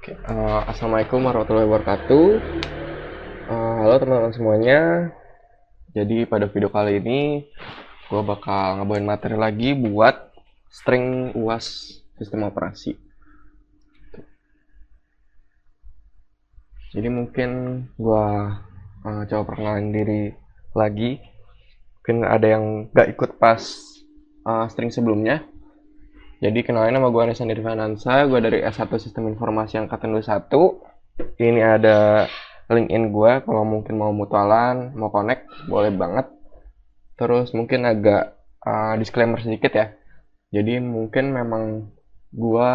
Assalamualaikum warahmatullahi wabarakatuh. Halo teman-teman semuanya. Jadi pada video kali ini gue bakal ngebawain materi lagi buat string UAS sistem operasi. Jadi mungkin gue coba perkenalan diri lagi. Mungkin ada yang gak ikut pas string sebelumnya. Jadi kenalin, nama gue Anesan Dirvanansa, gue dari S1 Sistem Informasi Angkatan 21. Ini ada LinkedIn gue, kalau mungkin mau mutualan, mau connect, boleh banget. Terus mungkin agak disclaimer sedikit ya. Jadi mungkin memang gue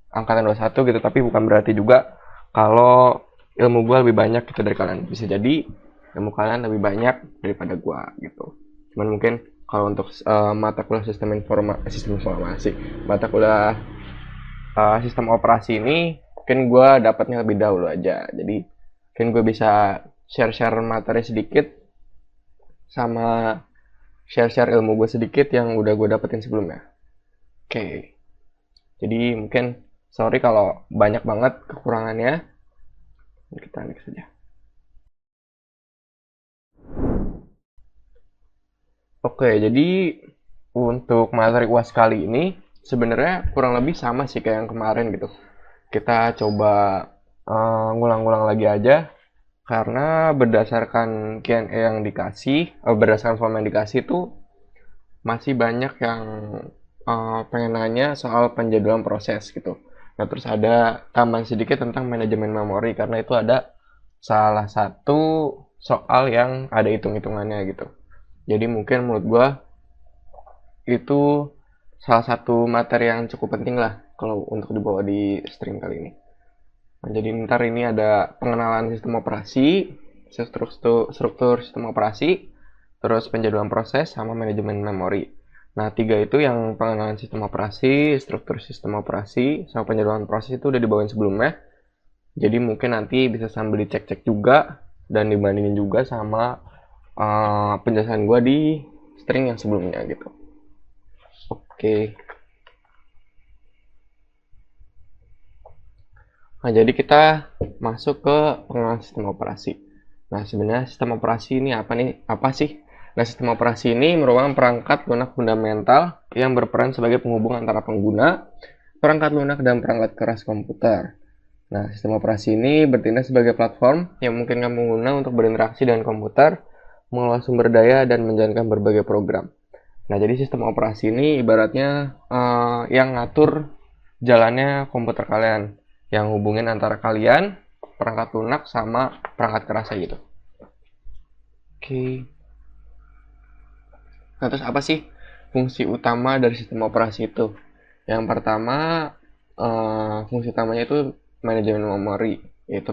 Angkatan 21 gitu, tapi bukan berarti juga kalau ilmu gue lebih banyak gitu dari kalian. Bisa jadi ilmu kalian lebih banyak daripada gue gitu. Cuman mungkin kalau untuk mata kuliah sistem informasi, mata kuliah sistem operasi ini mungkin gue dapatnya lebih dahulu aja. Jadi mungkin gue bisa share-share materi sedikit sama share-share ilmu gue sedikit yang udah gue dapetin sebelumnya. Oke. Jadi mungkin sorry kalau banyak banget kekurangannya. Kita next saja. Oke, jadi untuk materi UAS kali ini sebenarnya kurang lebih sama sih kayak yang kemarin gitu. Kita coba ngulang-ngulang lagi aja karena berdasarkan Q&A yang dikasih, berdasarkan form yang dikasih tuh masih banyak yang pengen nanya soal penjadwalan proses gitu. Nah, terus ada tambahan sedikit tentang manajemen memori karena itu ada salah satu soal yang ada hitung-hitungannya gitu. Jadi mungkin menurut gua itu salah satu materi yang cukup penting lah kalau untuk dibawa di stream kali ini. Nah, jadi ntar ini ada pengenalan sistem operasi, struktur sistem operasi, terus penjadwalan proses, sama manajemen memori. Nah, tiga itu yang pengenalan sistem operasi, struktur sistem operasi, sama penjadwalan proses itu udah dibawain sebelumnya. Jadi mungkin nanti bisa sambil dicek-cek juga dan dibandingin juga sama penjelasan gue di string yang sebelumnya gitu. Oke. Nah, jadi kita masuk ke pengenalan sistem operasi. Nah, sebenarnya sistem operasi ini apa sih? Nah, sistem operasi ini merupakan perangkat lunak fundamental yang berperan sebagai penghubung antara pengguna, perangkat lunak, dan perangkat keras komputer. Nah, sistem operasi ini bertindak sebagai platform yang memungkinkan pengguna untuk berinteraksi dengan komputer, mengelola sumber daya, dan menjalankan berbagai program. Nah, jadi sistem operasi ini ibaratnya yang ngatur jalannya komputer kalian, yang hubungin antara kalian, perangkat lunak, sama perangkat kerasnya gitu. Oke. Nah, terus apa sih fungsi utama dari sistem operasi itu? Yang pertama, fungsi utamanya itu manajemen memori, yaitu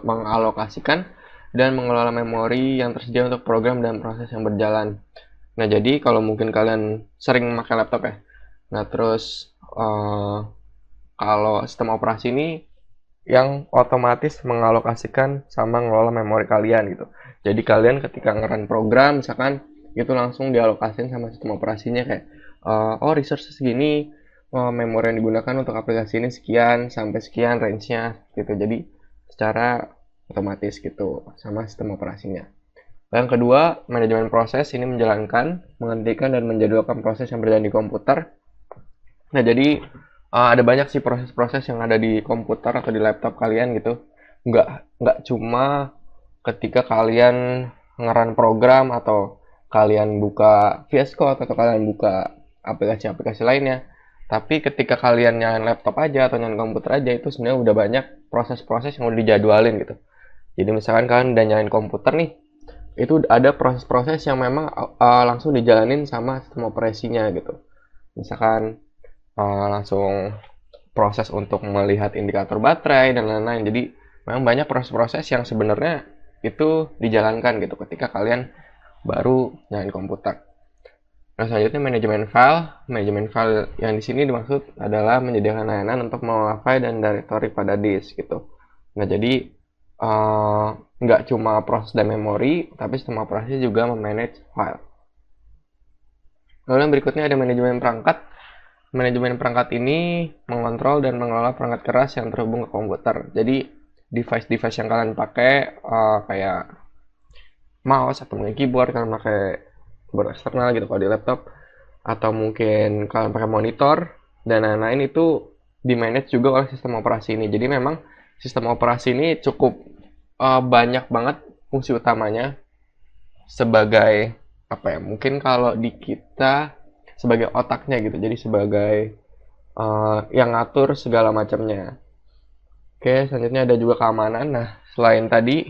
mengalokasikan dan mengelola memori yang tersedia untuk program dan proses yang berjalan. Nah, jadi kalau mungkin kalian sering memakai laptop ya, nah terus kalau sistem operasi ini yang otomatis mengalokasikan sama mengelola memori kalian gitu. Jadi kalian ketika nge-run program misalkan itu langsung dialokasikan sama sistem operasinya kayak resource segini, memori yang digunakan untuk aplikasi ini sekian sampai sekian range-nya gitu. Jadi secara otomatis gitu sama sistem operasinya. Yang kedua, manajemen proses ini menjalankan, menghentikan, dan menjadwalkan proses yang berjalan di komputer. Nah, jadi ada banyak sih proses-proses yang ada di komputer atau di laptop kalian gitu. Nggak cuma ketika kalian ngeran program atau kalian buka VS Code atau kalian buka aplikasi-aplikasi lainnya. Tapi ketika kalian nyalain laptop aja atau nyalain komputer aja itu sebenarnya udah banyak proses-proses yang udah dijadwalin gitu. Jadi misalkan kalian udah nyalain komputer nih, itu ada proses-proses yang memang langsung dijalanin sama sistem operasinya gitu. Misalkan langsung proses untuk melihat indikator baterai dan lain-lain. Jadi memang banyak proses-proses yang sebenarnya itu dijalankan gitu ketika kalian baru nyalain komputer. Nah, selanjutnya manajemen file. Manajemen file yang di sini dimaksud adalah menyediakan layanan untuk mengolah file dan directory pada disk gitu. Nah, jadi nggak cuma proses dan memori, tapi sistem operasi juga memanage file. Lalu yang berikutnya ada manajemen perangkat. manajemen perangkat ini mengontrol dan mengelola perangkat keras yang terhubung ke komputer. Jadi device-device yang kalian pakai kayak mouse atau mungkin keyboard, kalian pakai keyboard eksternal gitu kalau di laptop, atau mungkin kalian pakai monitor dan lain-lain, itu di-manage juga oleh sistem operasi ini. Jadi memang sistem operasi ini cukup banyak banget fungsi utamanya sebagai apa ya? Mungkin kalau di kita sebagai otaknya gitu. Jadi sebagai yang ngatur segala macamnya. Oke, selanjutnya ada juga keamanan. Nah, selain tadi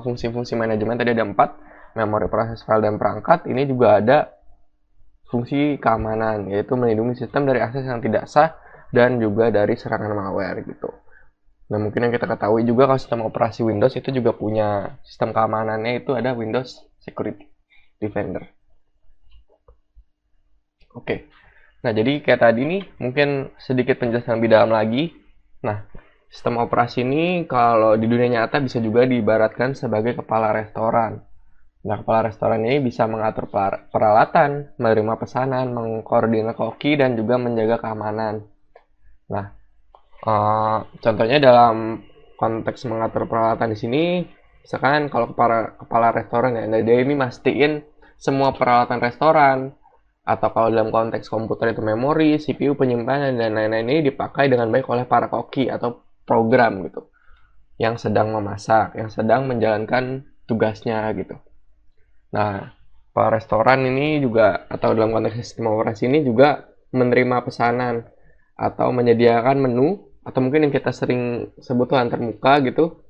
fungsi-fungsi manajemen tadi ada 4, memori, proses, file, dan perangkat. Ini juga ada fungsi keamanan, yaitu melindungi sistem dari akses yang tidak sah dan juga dari serangan malware gitu. Nah, mungkin yang kita ketahui juga kalau sistem operasi Windows itu juga punya sistem keamanannya, itu ada Windows Security Defender. Oke. Nah, jadi kayak tadi nih, mungkin sedikit penjelasan lebih dalam lagi. Nah, sistem operasi ini kalau di dunia nyata bisa juga diibaratkan sebagai kepala restoran. Nah, kepala restoran ini bisa mengatur peralatan, menerima pesanan, mengkoordinir koki, dan juga menjaga keamanan. Nah, contohnya dalam konteks mengatur peralatan di sini, misalkan kalau kepala restoran ya, dia ini mastiin semua peralatan restoran, atau kalau dalam konteks komputer itu memori, CPU, penyimpanan, dan lain-lain ini dipakai dengan baik oleh para koki atau program gitu, yang sedang memasak, yang sedang menjalankan tugasnya gitu. Nah, para restoran ini juga, atau dalam konteks sistem operasi ini juga menerima pesanan atau menyediakan menu, atau mungkin yang kita sering sebut tuh antarmuka gitu,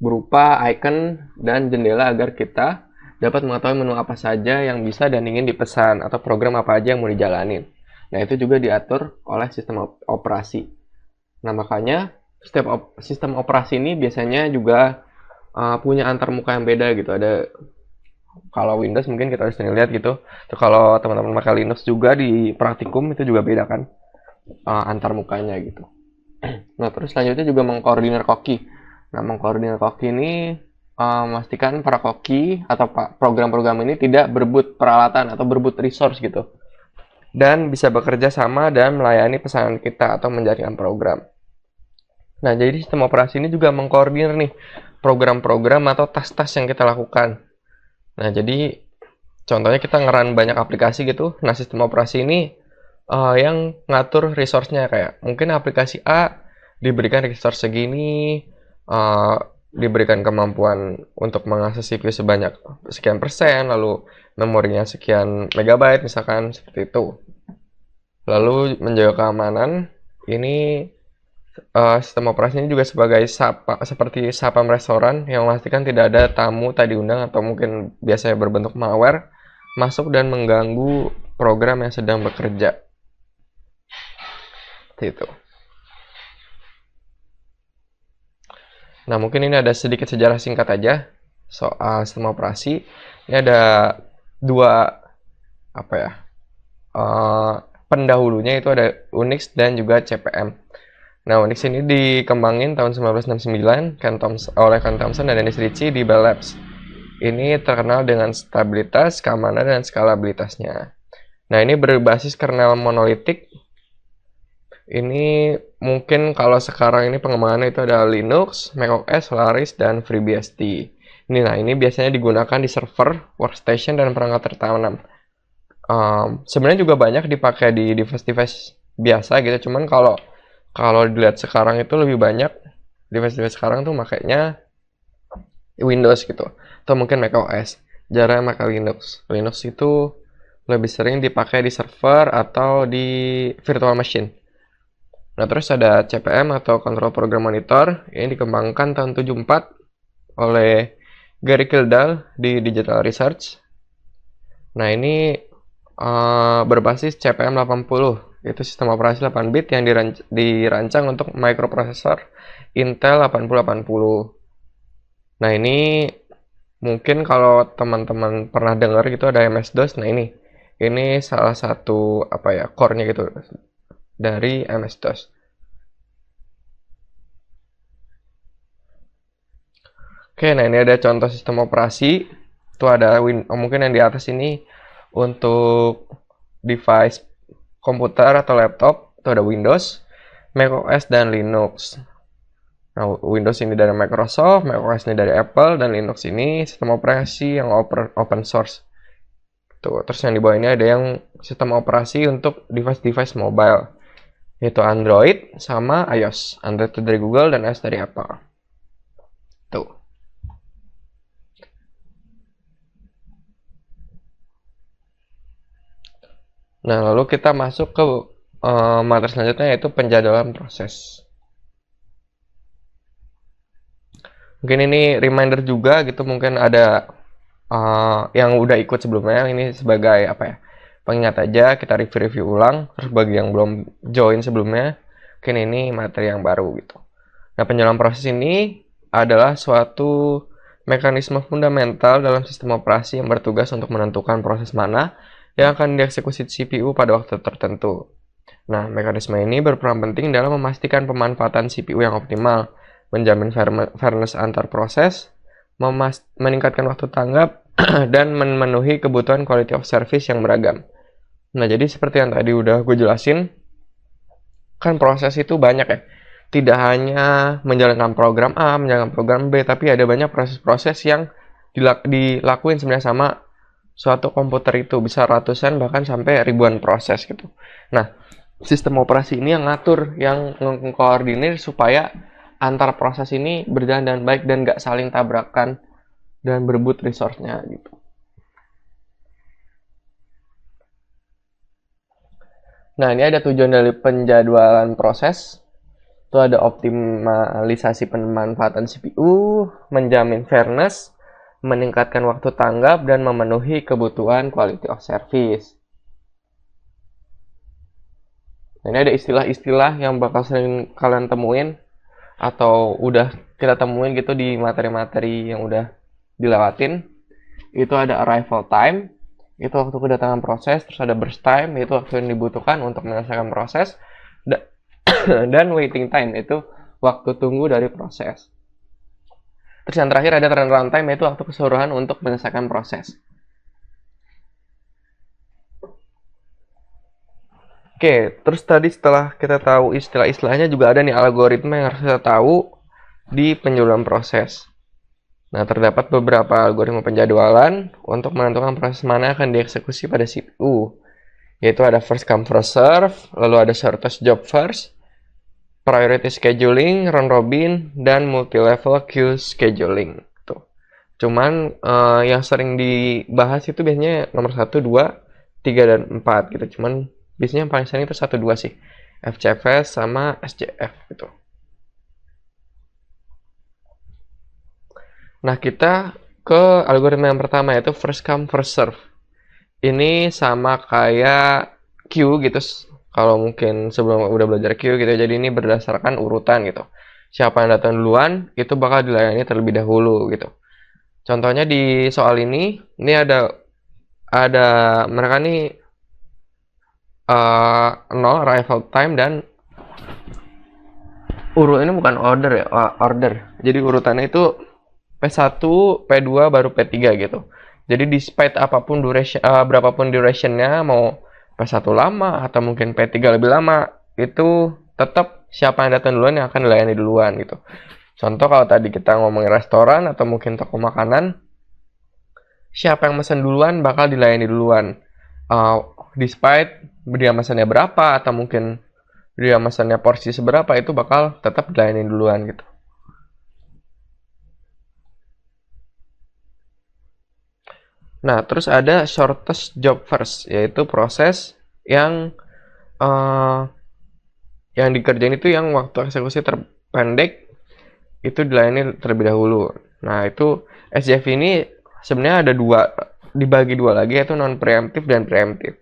berupa icon dan jendela agar kita dapat mengetahui menu apa saja yang bisa dan ingin dipesan, atau program apa aja yang mau dijalanin. Nah, itu juga diatur oleh sistem operasi. Nah, makanya sistem operasi ini biasanya juga punya antarmuka yang beda gitu. Ada kalau Windows mungkin kita harus lihat gitu. Terus kalau teman-teman pakai Linux juga di praktikum itu juga beda kan antarmukanya gitu. Nah, terus selanjutnya juga mengkoordinir koki. Nah, mengkoordinir koki ini memastikan para koki atau program-program ini tidak berebut peralatan atau berebut resource gitu, dan bisa bekerja sama dan melayani pesanan kita atau menjalankan program. Nah, jadi sistem operasi ini juga mengkoordinir nih program-program atau tas-tas yang kita lakukan. Nah, jadi contohnya kita ngeran banyak aplikasi gitu. Nah, sistem operasi ini yang ngatur resource-nya, kayak mungkin aplikasi A diberikan resource segini, diberikan kemampuan untuk mengakses CPU sebanyak sekian persen, lalu memorinya sekian megabyte misalkan, seperti itu. Lalu menjaga keamanan, ini sistem operasi ini juga sebagai seperti sapam restoran yang memastikan tidak ada tamu tak diundang atau mungkin biasanya berbentuk malware masuk dan mengganggu program yang sedang bekerja. Seperti itu. Nah, mungkin ini ada sedikit sejarah singkat aja soal sistem operasi. Ini ada dua pendahulunya, itu ada Unix dan juga CP/M. Nah, Unix ini dikembangin tahun 1969 oleh Ken Thompson dan Dennis Ritchie di Bell Labs. Ini terkenal dengan stabilitas, keamanan, dan skalabilitasnya. Nah, ini berbasis kernel monolitik. Ini mungkin kalau sekarang ini pengembangannya itu ada Linux, macOS, Solaris, dan FreeBSD. Ini biasanya digunakan di server, workstation, dan perangkat tertanam. Sebenarnya juga banyak dipakai di device-device biasa gitu. Cuman kalau dilihat sekarang itu lebih banyak device-device sekarang tuh makanya Windows gitu, atau mungkin macOS. Jarang pakai Linux. Linux itu lebih sering dipakai di server atau di virtual machine. Nah, terus ada CP/M atau Control Program Monitor. Ini dikembangkan tahun 74 oleh Gary Kildall di Digital Research. Nah, ini berbasis CP/M 80. Itu sistem operasi 8 bit yang dirancang untuk microprosesor Intel 8080. Nah, ini mungkin kalau teman-teman pernah dengar gitu ada MS-DOS. Nah, ini salah satu core-nya gitu dari MS-DOS. Oke, nah ini ada contoh sistem operasi. Itu ada mungkin yang di atas ini untuk device komputer atau laptop itu ada Windows, macOS dan Linux. Nah, Windows ini dari Microsoft, macOS ini dari Apple, dan Linux ini sistem operasi yang open source. Tuh, terus yang di bawah ini ada yang sistem operasi untuk device-device mobile, yaitu Android sama iOS. Android itu dari Google dan iOS dari Apple. Tuh. Nah, lalu kita masuk ke materi selanjutnya, yaitu penjadwalan proses. Mungkin ini reminder juga gitu, mungkin ada yang udah ikut sebelumnya, ini sebagai apa ya, pengingat aja, kita review ulang. Terus bagi yang belum join sebelumnya, mungkin ini materi yang baru gitu. Nah, penjadwalan proses ini adalah suatu mekanisme fundamental dalam sistem operasi yang bertugas untuk menentukan proses mana yang akan dieksekusi CPU pada waktu tertentu. Nah, mekanisme ini berperan penting dalam memastikan pemanfaatan CPU yang optimal, menjamin fairness antar proses, meningkatkan waktu tanggap, dan memenuhi kebutuhan quality of service yang beragam. Nah, jadi seperti yang tadi udah gue jelasin, kan proses itu banyak ya. Tidak hanya menjalankan program A, menjalankan program B, tapi ada banyak proses-proses yang dilakuin sebenarnya sama suatu komputer itu. Bisa ratusan bahkan sampai ribuan proses gitu. Nah, sistem operasi ini yang ngatur, yang mengkoordinir supaya antar proses ini berjalan dengan baik dan nggak saling tabrakan dan berebut resource-nya gitu. Nah, ini ada tujuan dari penjadwalan proses. Itu ada optimalisasi pemanfaatan CPU, menjamin fairness, meningkatkan waktu tanggap, dan memenuhi kebutuhan quality of service. Nah, ini ada istilah-istilah yang bakal sering kalian temuin atau udah kita temuin gitu di materi-materi yang udah dilewatin. Itu ada arrival time, itu waktu kedatangan proses. Terus ada burst time, itu waktu yang dibutuhkan untuk menyelesaikan proses. Dan waiting time, itu waktu tunggu dari proses. Terus yang terakhir ada turnaround time, yaitu waktu keseluruhan untuk menyelesaikan proses. Oke, terus tadi setelah kita tahu istilah-istilahnya, juga ada nih algoritma yang harus kita tahu di penjadwalan proses. Nah, terdapat beberapa algoritma penjadwalan untuk menentukan proses mana akan dieksekusi pada CPU, yaitu ada first come first serve, lalu ada shortest job first, priority scheduling, round robin, dan multi-level queue scheduling. Tuh. Cuman yang sering dibahas itu biasanya nomor 1, 2, 3, dan 4 gitu. Cuman biasanya yang paling sering itu 1, 2 sih. FCFS sama SJF gitu. Nah, kita ke algoritma yang pertama, yaitu first come first serve. Ini sama kayak queue gitu. Kalau mungkin sebelum udah belajar queue gitu, jadi ini berdasarkan urutan gitu. Siapa yang datang duluan, itu bakal dilayani terlebih dahulu gitu. Contohnya di soal ini ada mereka nih 0 arrival time, dan urut ini bukan order ya, order. Jadi urutannya itu P1, P2, baru P3 gitu. Jadi despite apapun duration, berapapun durationnya, mau P1 lama atau mungkin P3 lebih lama, itu tetap siapa yang datang duluan yang akan dilayani duluan gitu. Contoh kalau tadi kita ngomongin restoran atau mungkin toko makanan, siapa yang pesan duluan bakal dilayani duluan. Despite dia pesannya berapa atau mungkin dia pesannya porsi seberapa, itu bakal tetap dilayani duluan gitu. Nah, terus ada shortest job first, yaitu proses yang dikerjain itu yang waktu eksekusi terpendek, itu dilayani terlebih dahulu. Nah, itu SJF ini sebenarnya ada dibagi dua lagi, yaitu non preemptif dan preemptif.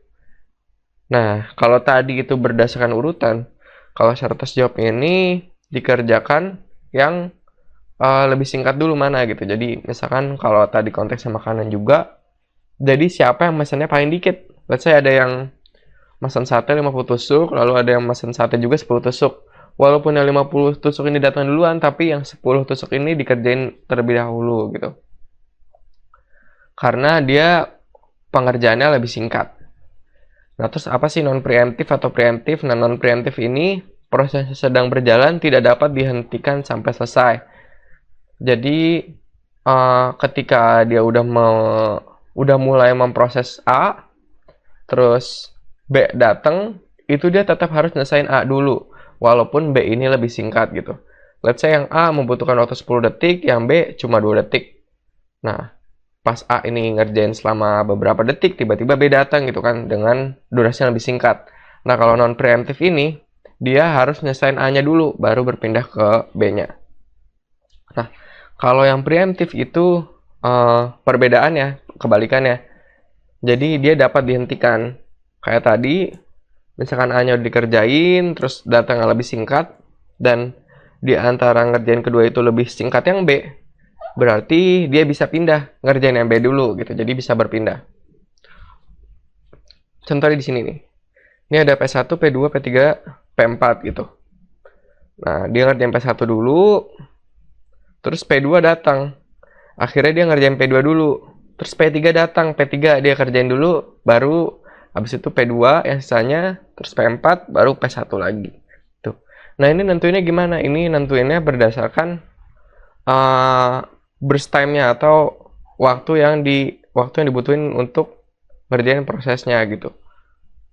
Nah, kalau tadi itu berdasarkan urutan, kalau shortest job ini dikerjakan yang lebih singkat dulu mana gitu. Jadi misalkan kalau tadi konteksnya makanan juga, jadi siapa yang mesennya paling dikit. Let's say ada yang mesen sate 50 tusuk, lalu ada yang mesen sate juga 10 tusuk. Walaupun yang 50 tusuk ini datang duluan, tapi yang 10 tusuk ini dikerjain terlebih dahulu gitu. Karena dia pengerjaannya lebih singkat. Nah, terus apa sih non-preemptif atau preemptif? Nah, non-preemptif ini proses sedang berjalan tidak dapat dihentikan sampai selesai. Jadi, ketika dia udah mulai memproses A, terus B datang, itu dia tetap harus nyelesain A dulu, walaupun B ini lebih singkat gitu. Let's say yang A membutuhkan waktu 10 detik, yang B cuma 2 detik. Nah, pas A ini ngerjain selama beberapa detik, tiba-tiba B datang gitu kan, dengan durasi yang lebih singkat. Nah, kalau non-preemptif ini, dia harus nyelesain A-nya dulu, baru berpindah ke B-nya. Nah, kalau yang preemptif itu perbedaannya, kebalikannya. Jadi dia dapat dihentikan. Kayak tadi, misalkan A-nya udah dikerjain, terus datangnya lebih singkat, dan di antara ngerjain kedua itu lebih singkat yang B, berarti dia bisa pindah ngerjain yang B dulu gitu. Jadi bisa berpindah. Contohnya di sini nih. Ini ada P1, P2, P3, P4 gitu. Nah, dia ngerjain P1 dulu, terus P2 datang. Akhirnya dia ngerjain P2 dulu. Terus P3 datang, P3 dia kerjain dulu, baru habis itu P2 yang sisanya, terus P4, baru P1 lagi. Tuh. Nah, ini nentuinnya gimana? Ini nentuinnya berdasarkan burst time-nya atau waktu yang dibutuhin untuk ngerjain prosesnya gitu.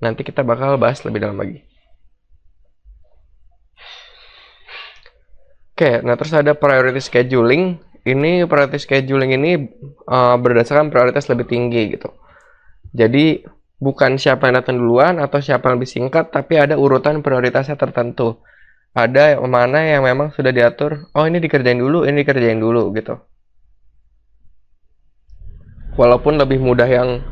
Nanti kita bakal bahas lebih dalam lagi. Oke, nah terus ada priority scheduling. Ini priority scheduling ini berdasarkan prioritas lebih tinggi gitu. Jadi bukan siapa yang datang duluan atau siapa yang lebih singkat, tapi ada urutan prioritasnya tertentu. Ada yang mana yang memang sudah diatur, oh ini dikerjain dulu, ini dikerjain dulu gitu. Walaupun lebih mudah yang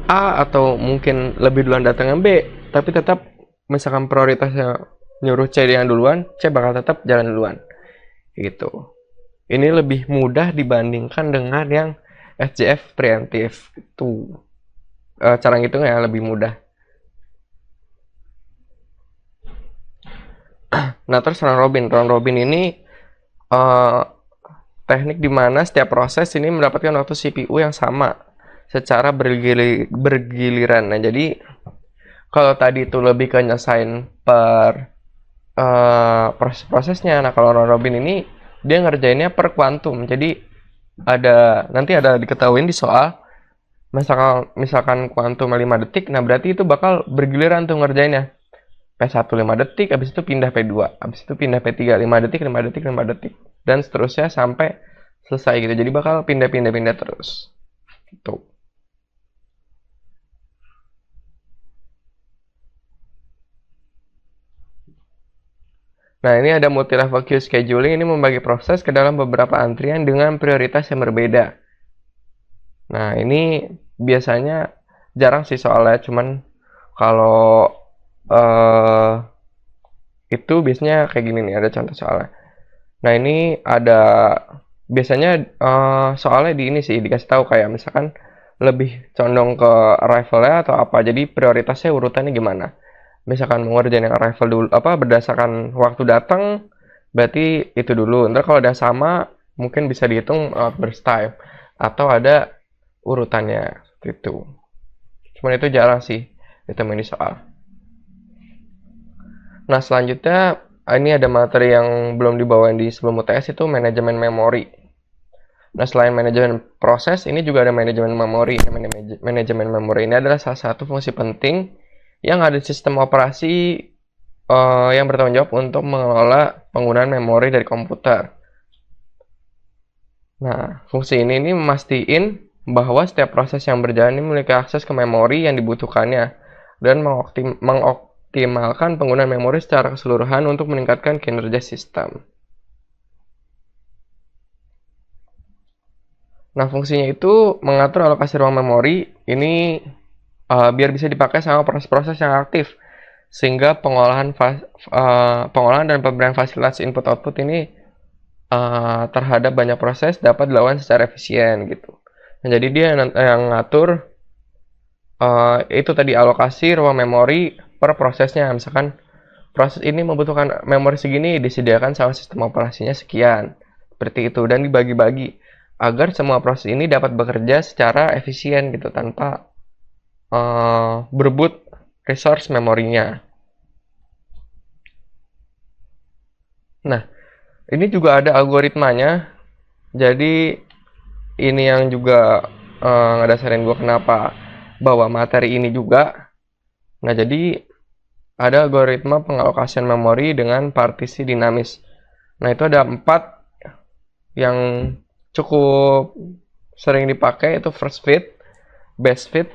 A atau mungkin lebih duluan datang yang B, tapi tetap misalkan prioritasnya nyuruh C yang duluan, C bakal tetap jalan duluan. Gitu. Ini lebih mudah dibandingkan dengan yang SJF preemptif. Itu cara ngitungnya lebih mudah. Nah, terus round robin ini teknik di mana setiap proses ini mendapatkan waktu CPU yang sama secara bergiliran. Nah, jadi kalau tadi itu lebih ke nyesain per proses-prosesnya. Nah, kalau round robin ini dia ngerjainnya per kuantum. Jadi nanti ada diketahuin di soal, misalkan kuantum 5 detik, nah berarti itu bakal bergiliran tuh ngerjainnya. P1 5 detik, habis itu pindah P2, habis itu pindah P3 5 detik, 5 detik, 5 detik, dan seterusnya sampai selesai gitu. Jadi bakal pindah terus. Gitu. Nah, ini ada multi-level queue scheduling. Ini membagi proses ke dalam beberapa antrian dengan prioritas yang berbeda. Nah, ini biasanya jarang sih soalnya, cuman kalau itu biasanya kayak gini nih, ada contoh soalnya. Nah, ini ada biasanya soalnya di ini sih dikasih tahu kayak misalkan lebih condong ke arrival-nya atau apa. Jadi prioritasnya urutannya gimana? Misalkan mau ngerjain yang arrival dulu berdasarkan waktu datang, berarti itu dulu. Ntar kalau udah sama mungkin bisa dihitung burst time atau ada urutannya gitu. Cuman itu jarang sih ditemuin di soal. Nah, selanjutnya ini ada materi yang belum dibawain di sebelum UTS, itu manajemen memori. Nah, selain manajemen proses, ini juga ada manajemen memori. Manajemen memori ini adalah salah satu fungsi penting yang ada di sistem operasi yang bertanggung jawab untuk mengelola penggunaan memori dari komputer. Nah, fungsi ini memastikan bahwa setiap proses yang berjalan ini memiliki akses ke memori yang dibutuhkannya dan mengoptimalkan penggunaan memori secara keseluruhan untuk meningkatkan kinerja sistem. Nah, fungsinya itu mengatur alokasi ruang memori ini biar bisa dipakai sama proses-proses yang aktif, sehingga pengolahan dan pemberian fasilitas input-output ini terhadap banyak proses dapat dilakukan secara efisien gitu. Nah, jadi dia yang ngatur itu tadi alokasi ruang memori per prosesnya. Misalkan proses ini membutuhkan memori segini, disediakan sama sistem operasinya sekian. Seperti itu, dan dibagi-bagi agar semua proses ini dapat bekerja secara efisien gitu tanpa berebut resource memorinya. Nah, ini juga ada algoritmanya. Jadi ini yang juga ngadasarin gue kenapa bawa materi ini juga. Nah, jadi ada algoritma pengalokasian memori dengan partisi dinamis. Nah, itu ada 4 yang cukup sering dipakai, itu first fit, best fit,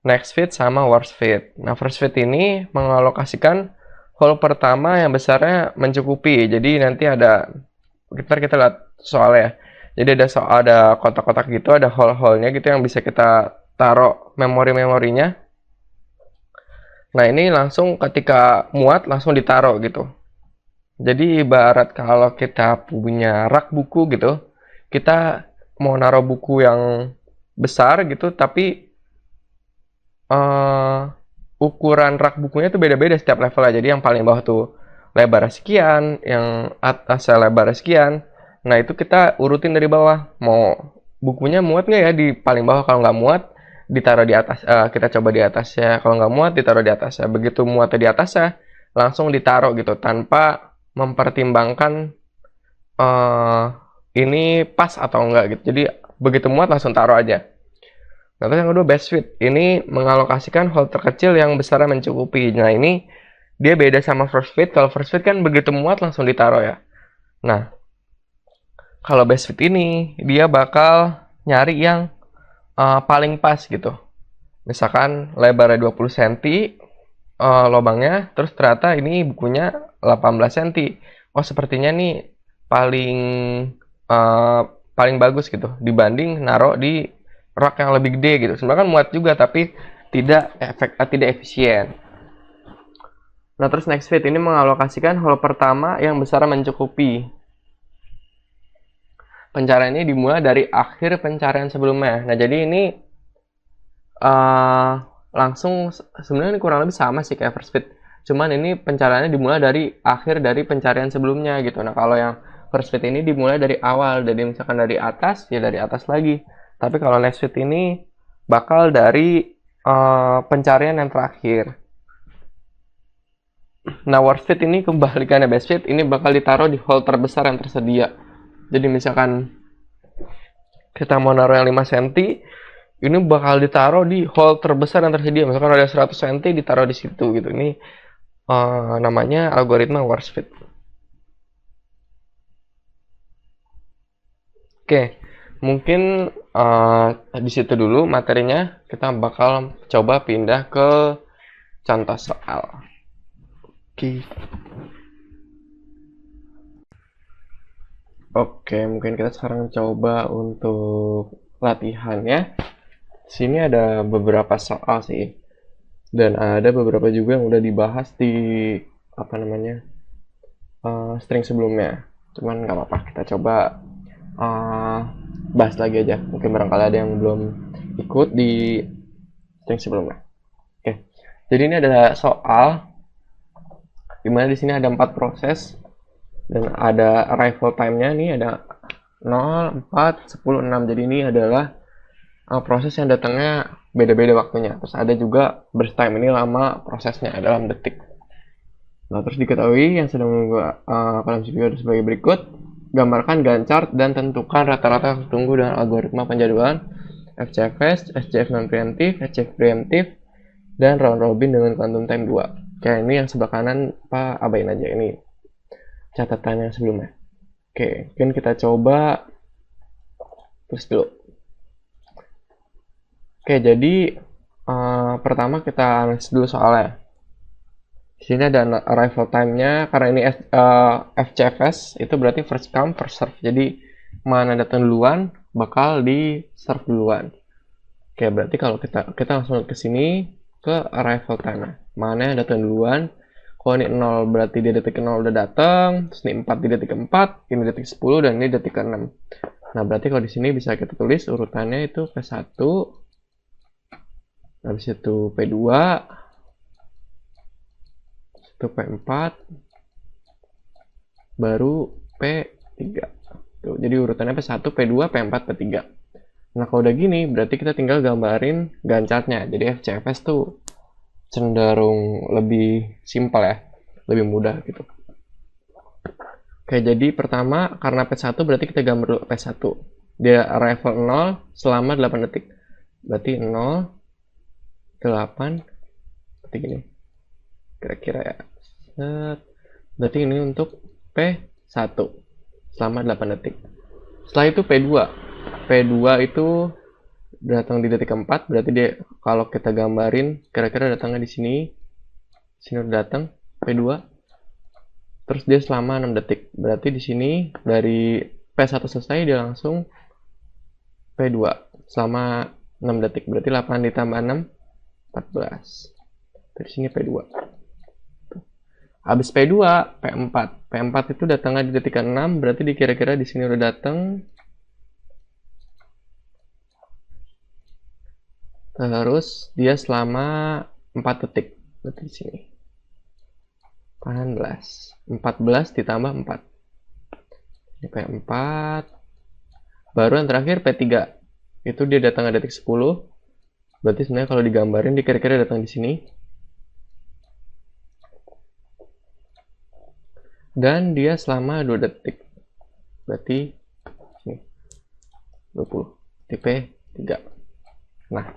next fit, sama worst fit. Nah, first fit ini mengalokasikan hole pertama yang besarnya mencukupi. Jadi nanti ada, kita lihat soalnya. Jadi ada kotak-kotak gitu, ada hole-hole-nya gitu yang bisa kita taruh memori-memorinya. Nah, ini langsung ketika muat langsung ditaruh gitu. Jadi ibarat kalau kita punya rak buku gitu, kita mau naruh buku yang besar gitu, tapi ukuran rak bukunya tuh beda-beda setiap levelnya. Jadi yang paling bawah tuh lebar sekian, yang atasnya lebar sekian. Nah, itu kita urutin dari bawah. Mau bukunya muat nggak ya di paling bawah? Kalau nggak muat, ditaruh di atas. Kita coba di atasnya. Kalau nggak muat, ditaruh di atasnya. Begitu muatnya di atasnya, langsung ditaruh gitu tanpa mempertimbangkan ini pas atau enggak gitu. Jadi begitu muat langsung taruh aja. Nah, terus yang kedua best fit. Ini mengalokasikan hole terkecil yang besarnya mencukupi. Nah, ini dia beda sama first fit. Kalau first fit kan begitu muat langsung ditaruh ya. Nah, kalau best fit ini dia bakal nyari yang paling pas gitu. Misalkan lebarnya 20 cm lubangnya, terus ternyata ini bukunya 18 cm. Oh, sepertinya nih paling paling bagus gitu dibanding naruh di rak yang lebih gede gitu. Sebenarnya kan muat juga tapi tidak efisien. Nah, terus next fit ini mengalokasikan hole pertama yang besar mencukupi. Pencarian ini dimulai dari akhir pencarian sebelumnya. Nah, jadi ini langsung sebenarnya ini kurang lebih sama sih kayak first fit. Cuman ini pencariannya dimulai dari akhir dari pencarian sebelumnya gitu. Nah, kalau yang first fit ini dimulai dari awal. Jadi misalkan dari atas, ya dari atas lagi. Tapi kalau next fit ini bakal dari pencarian yang terakhir. Nah, worst fit ini kebalikannya best fit. Ini bakal ditaruh di hole terbesar yang tersedia. Jadi misalkan kita mau naruh yang 5 cm, ini bakal ditaruh di hole terbesar yang tersedia. Misalkan ada 100 cm ditaruh di situ gitu. Ini namanya algoritma worst fit. Oke, mungkin di situ dulu materinya. Kita bakal coba pindah ke contoh soal. Oke, mungkin kita sekarang coba untuk latihannya. Sini ada beberapa soal sih, dan ada beberapa juga yang udah dibahas di apa namanya string sebelumnya. Cuman nggak apa-apa, kita coba bahas lagi aja. Mungkin barangkali ada yang belum ikut di string sebelumnya. Oke, jadi ini adalah soal dimana di sini ada 4 proses dan ada arrival time-nya nih ada 0, 4, 10, 6. Jadi ini adalah proses yang datangnya beda-beda waktunya. Terus ada juga burst time, ini lama prosesnya dalam detik. Nah, terus diketahui yang sedang menunggu kolom CPU sebagai berikut. Gambarkan Gantt chart dan tentukan rata-rata waktu tunggu dengan algoritma penjadwalan FCFS, SCF non preemptif, SCF preemptif, dan round robin dengan quantum time 2. Kayak ini yang sebelah kanan, apa abain aja, ini catatan yang sebelumnya. Oke, mungkin kita coba terus dulu. Oke, jadi pertama kita analisis dulu soalnya. Di sini ada arrival time-nya, karena ini FCFS, itu berarti first come, first serve. Jadi mana datang duluan, bakal di serve duluan. Oke, berarti kalau kita langsung ke sini, ke arrival time. Mana yang datang duluan. Kalau ini 0 berarti di detik 0 udah datang, terus ini 4 di detik 4, ini detik 10, dan ini detik 6. Nah, berarti kalau di sini bisa kita tulis urutannya itu P1, habis itu P2, itu P4, baru P3. Tuh, jadi urutannya P1, P2, P4, P3. Nah, kalau udah gini, berarti kita tinggal gambarin Gantt chart-nya. Jadi FCFS tuh cenderung lebih simpel ya, lebih mudah gitu. Oke, jadi pertama karena P1 berarti kita gambar dulu P1. Dia arrival 0 selama 8 detik. Berarti 0, 8, seperti gini. Kira-kira ya. Set. Berarti ini untuk P1 selama 8 detik. Setelah itu P2. P2 itu datang di detik keempat, berarti dia kalau kita gambarin kira-kira datangnya di sini. Sini udah datang P2. Terus dia selama 6 detik. Berarti di sini dari P1 selesai dia langsung P2 selama 6 detik. Berarti 8 ditambah 6 14. Dari sini P2. Habis P2, P4. P4 itu datangnya di detik ke-6, berarti kira-kira di sini udah datang. Terus dia selama 4 detik. Berarti di sini. 14 ditambah 4. Ini P4. Baru yang terakhir P3. Itu dia datang detik 10. Berarti sebenarnya kalau digambarin dia kira-kira datang di sini. Dan dia selama 2 detik. Berarti sini. 20. Tipe 3. Nah,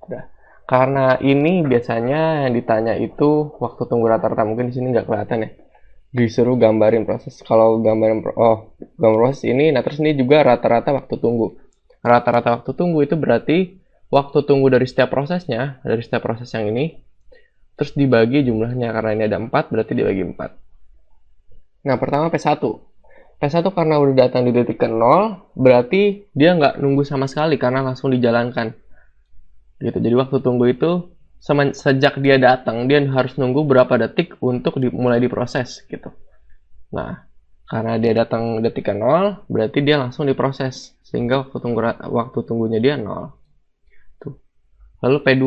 udah. Karena ini biasanya yang ditanya itu waktu tunggu rata-rata, mungkin di sini nggak kelihatan ya. Disuruh gambarin proses. Kalau gambar proses ini, nah terus ini juga rata-rata waktu tunggu. Rata-rata waktu tunggu itu berarti waktu tunggu dari setiap prosesnya, dari setiap proses yang ini, terus dibagi jumlahnya. Karena ini ada 4, berarti dibagi 4. Nah, pertama P1. P1 karena udah datang di detik ke-0, berarti dia nggak nunggu sama sekali karena langsung dijalankan. Gitu. Jadi waktu tunggu itu sejak dia datang dia harus nunggu berapa detik untuk mulai diproses gitu. Nah, karena dia datang detik ke-0 berarti dia langsung diproses sehingga waktu tunggunya dia 0. Tuh. Lalu P2.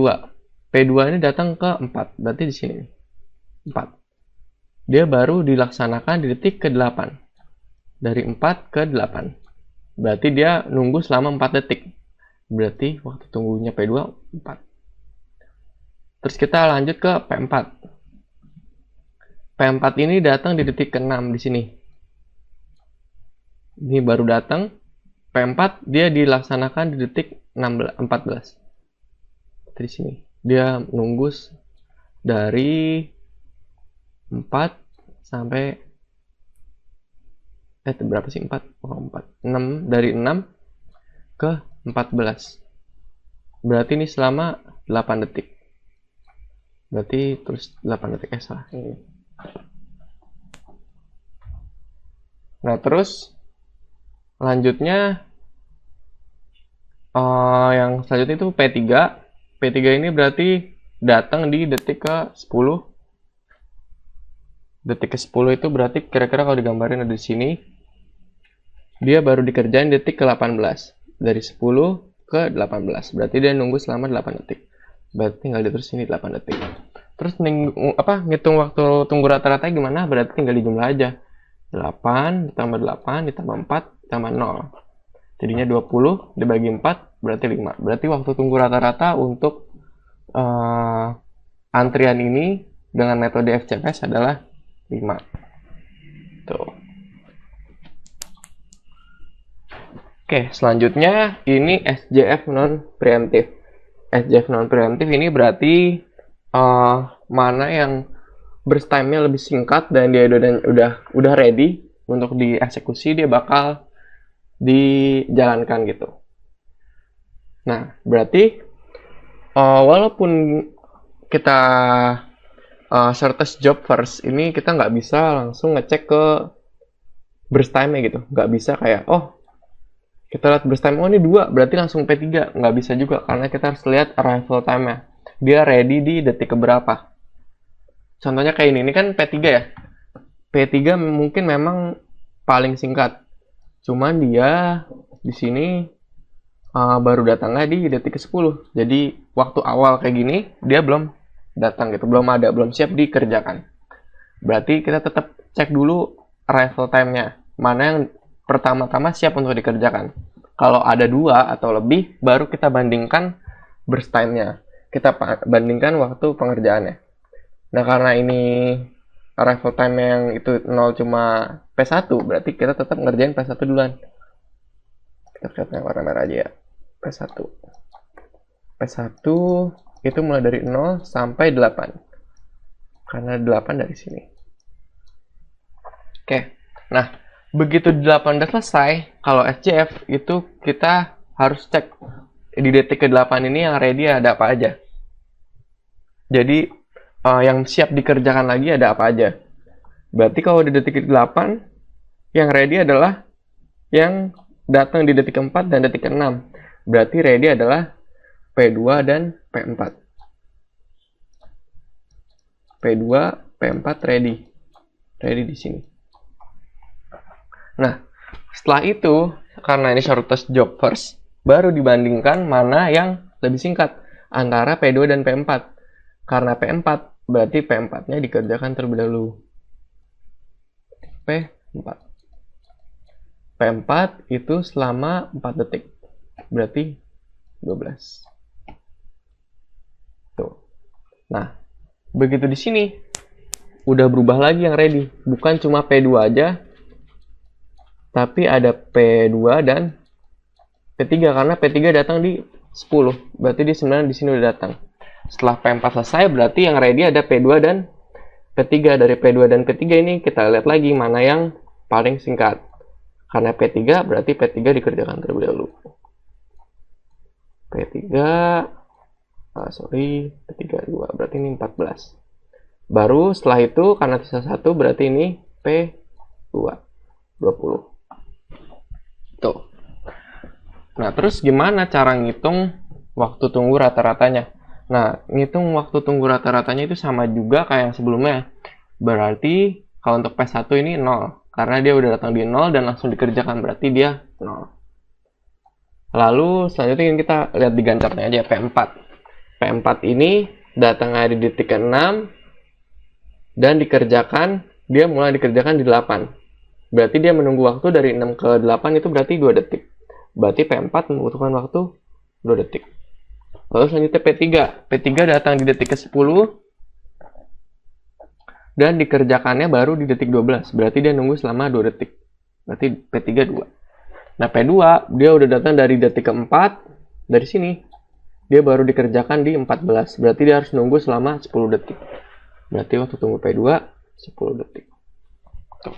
P2 ini datang ke 4, berarti di sini 4. Dia baru dilaksanakan di detik ke-8. Dari 4 ke 8. Berarti dia nunggu selama 4 detik. Berarti waktu tunggunya P2 4. Terus kita lanjut ke P4. P4 ini datang di detik ke-6 di sini. Ini baru datang. P4 dia dilaksanakan di detik 14. Di sini. Dia nunggu dari 4 sampai berapa sih 4? Oh, 4. 6 dari 6 ke 14. Berarti ini selama 8 detik. Berarti terus 8 detik salah. Nah, terus lanjutnya yang selanjutnya itu P3. P3 ini berarti datang di detik ke-10. Detik ke-10 itu berarti kira-kira kalau digambarin ada di sini. Dia baru dikerjain detik ke-18. Dari 10 ke 18. Berarti dia nunggu selama 8 detik. Berarti tinggal di terus ini 8 detik. Terus ngitung waktu tunggu rata-rata gimana? Berarti tinggal dijumlah aja. 8 ditambah 8 ditambah 4 ditambah 0. Jadinya 20 dibagi 4 berarti 5. Berarti waktu tunggu rata-rata untuk antrian ini dengan metode FCPS adalah 5. Tuh. Oke, selanjutnya ini SJF non-preemptive. SJF non-preemptive ini berarti mana yang burst time-nya lebih singkat dan dia udah ready untuk dieksekusi, dia bakal dijalankan gitu. Nah, berarti walaupun kita shortest job first, ini kita nggak bisa langsung ngecek ke burst time-nya gitu. Nggak bisa kayak, kita lihat burst time, ini 2, berarti langsung P3. Nggak bisa juga, karena kita harus lihat arrival time-nya. Dia ready di detik keberapa. Contohnya kayak ini kan P3 ya. P3 mungkin memang paling singkat. Cuman dia di sini baru datangnya di detik ke-10. Jadi waktu awal kayak gini, dia belum datang gitu. Belum siap dikerjakan. Berarti kita tetap cek dulu arrival time-nya. Mana yang pertama-tama siap untuk dikerjakan. Kalau ada 2 atau lebih, baru kita bandingkan burst time-nya. kita bandingkan waktu pengerjaannya. Nah, karena ini arrival time yang itu 0 cuma P1, berarti kita tetap ngerjain P1 duluan. Kita lihat yang warna merah aja ya. P1. P1 itu mulai dari 0 sampai 8. Karena 8 dari sini. Oke. Nah, begitu 8 udah selesai, kalau SJF itu kita harus cek di detik ke-8 ini yang ready ada apa aja. Jadi, yang siap dikerjakan lagi ada apa aja. Berarti kalau di detik ke-8, yang ready adalah yang datang di detik ke-4 dan detik ke-6. Berarti ready adalah P2 dan P4. P2, P4 ready. Ready di sini. Nah, setelah itu, karena ini shortest job first, baru dibandingkan mana yang lebih singkat antara P2 dan P4. Karena P4, berarti P4-nya dikerjakan terlebih dahulu. P4. P4 itu selama 4 detik. Berarti 12. Tuh. Nah, begitu di sini, udah berubah lagi yang ready. Bukan cuma P2 aja, tapi ada P2 dan P3 karena P3 datang di 10. Berarti di 9 di sini udah datang. Setelah P4 selesai berarti yang ready ada P2 dan P3. Dari P2 dan P3 ini kita lihat lagi mana yang paling singkat. Karena P3 berarti P3 dikerjakan terlebih dahulu. P3 P3 2 berarti ini 14. Baru setelah itu karena sisa 1 berarti ini P2 20. Tuh. Nah, terus gimana cara ngitung waktu tunggu rata-ratanya? Nah, ngitung waktu tunggu rata-ratanya itu sama juga kayak yang sebelumnya. Berarti kalau untuk P1 ini 0. Karena dia udah datang di 0 dan langsung dikerjakan. Berarti dia 0. Lalu selanjutnya kita lihat di gancarnya aja P4. P4 ini datangnya di detik ke-6 dan dikerjakan, dia mulai dikerjakan di 8. Berarti dia menunggu waktu dari 6 ke 8 itu berarti 2 detik. Berarti P4 membutuhkan waktu 2 detik. Lalu selanjutnya P3. P3 datang di detik ke-10 dan dikerjakannya baru di detik 12. Berarti dia nunggu selama 2 detik. Berarti P3 2. Nah, P2 dia udah datang dari detik ke-4 dari sini. Dia baru dikerjakan di 14. Berarti dia harus nunggu selama 10 detik. Berarti waktu tunggu P2 10 detik. Tuh.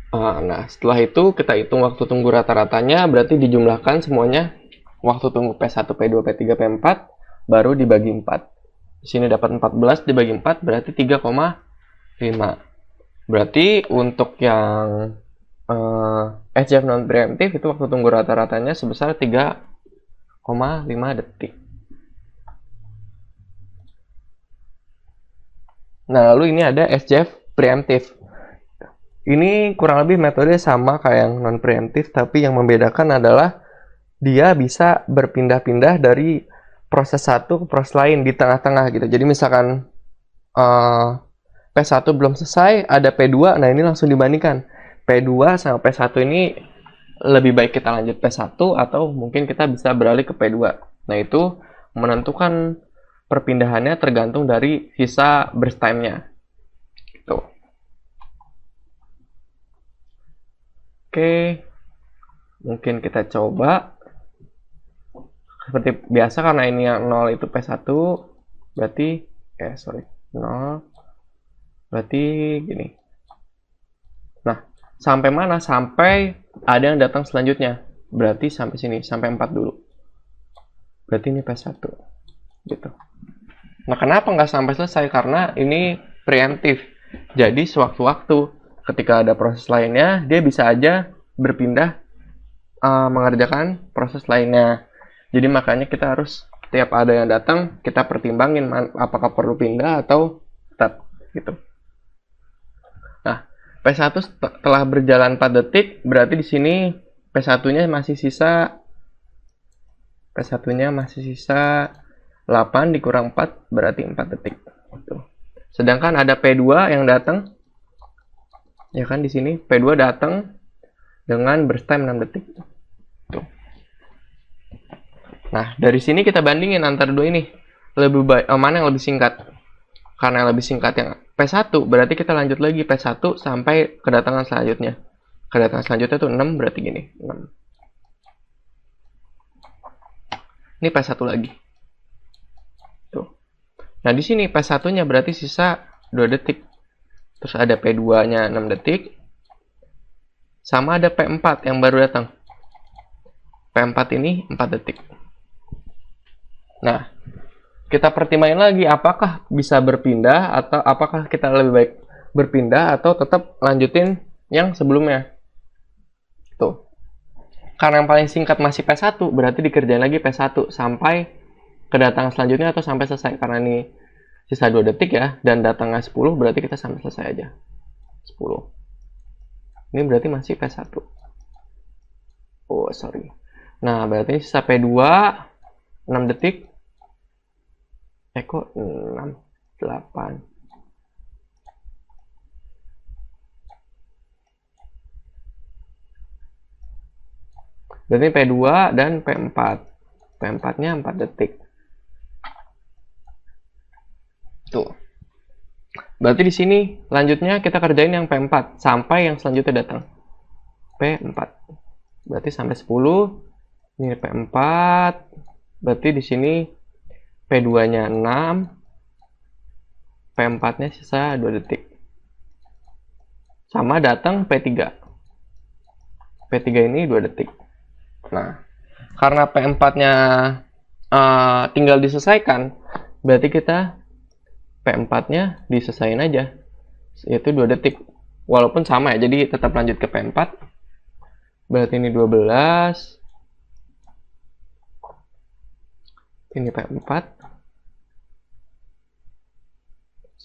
Nah, setelah itu kita hitung waktu tunggu rata-ratanya, berarti dijumlahkan semuanya waktu tunggu P1, P2, P3, P4, baru dibagi 4. Di sini dapat 14 dibagi 4, berarti 3,5. Berarti untuk yang SJF non-preemptif itu waktu tunggu rata-ratanya sebesar 3,5 detik. Nah, lalu ini ada SJF preemptif. Ini kurang lebih metode sama kayak yang non-preemptif, tapi yang membedakan adalah dia bisa berpindah-pindah dari proses satu ke proses lain di tengah-tengah gitu. Jadi misalkan P1 belum selesai, ada P2, nah ini langsung dibandingkan. P2 sama P1 ini lebih baik kita lanjut P1 atau mungkin kita bisa beralih ke P2. Nah, itu menentukan perpindahannya tergantung dari sisa burst time-nya. Gitu. Oke, mungkin kita coba seperti biasa karena ini yang 0 itu P1 berarti 0 berarti gini. Nah, sampai mana? Sampai ada yang datang selanjutnya. Berarti sampai sini, sampai 4 dulu. Berarti ini P1 gitu. Nah, kenapa nggak sampai selesai? Karena ini preemptif. Jadi sewaktu-waktu ketika ada proses lainnya, dia bisa aja berpindah mengerjakan proses lainnya. Jadi makanya kita harus setiap ada yang datang, kita pertimbangin apakah perlu pindah atau tetap gitu. Nah, P1 telah berjalan 4 detik, berarti di sini P1-nya masih sisa 8 dikurang 4 berarti 4 detik. Sedangkan ada P2 yang datang. Ya kan di sini P2 datang dengan burst time 6 detik. Tuh. Nah, dari sini kita bandingin antara dua ini. Lebih baik mana yang lebih singkat? Karena yang lebih singkat yang P1, berarti kita lanjut lagi P1 sampai kedatangan selanjutnya. Kedatangan selanjutnya tuh 6, berarti gini, 6. Ini P1 lagi. Tuh. Nah, di sini P1-nya berarti sisa 2 detik. Terus ada P2-nya 6 detik. Sama ada P4 yang baru datang. P4 ini 4 detik. Nah, kita pertimbangin lagi apakah bisa berpindah atau apakah kita lebih baik berpindah atau tetap lanjutin yang sebelumnya. Tuh. Karena yang paling singkat masih P1, berarti dikerjain lagi P1 sampai kedatangan selanjutnya atau sampai selesai. Karena ini sisa 2 detik ya, dan datangnya 10, berarti kita sampai selesai aja. 10. Ini berarti masih P1. Oh, sorry. Nah, berarti sisa P2, 6 detik. Kok 6, 8. Berarti P2 dan P4. P4-nya 4 detik. Tuh. Berarti di sini lanjutnya kita kerjain yang P4 sampai yang selanjutnya datang. P4. Berarti sampai 10. Ini P4. Berarti di sini P2-nya 6. P4-nya sisa 2 detik. Sama datang P3. P3 ini 2 detik. Nah, karena P4-nya tinggal diselesaikan, berarti kita P4-nya diselesain aja. Yaitu 2 detik. Walaupun sama ya, jadi tetap lanjut ke P4. Berarti ini 12. Ini P4.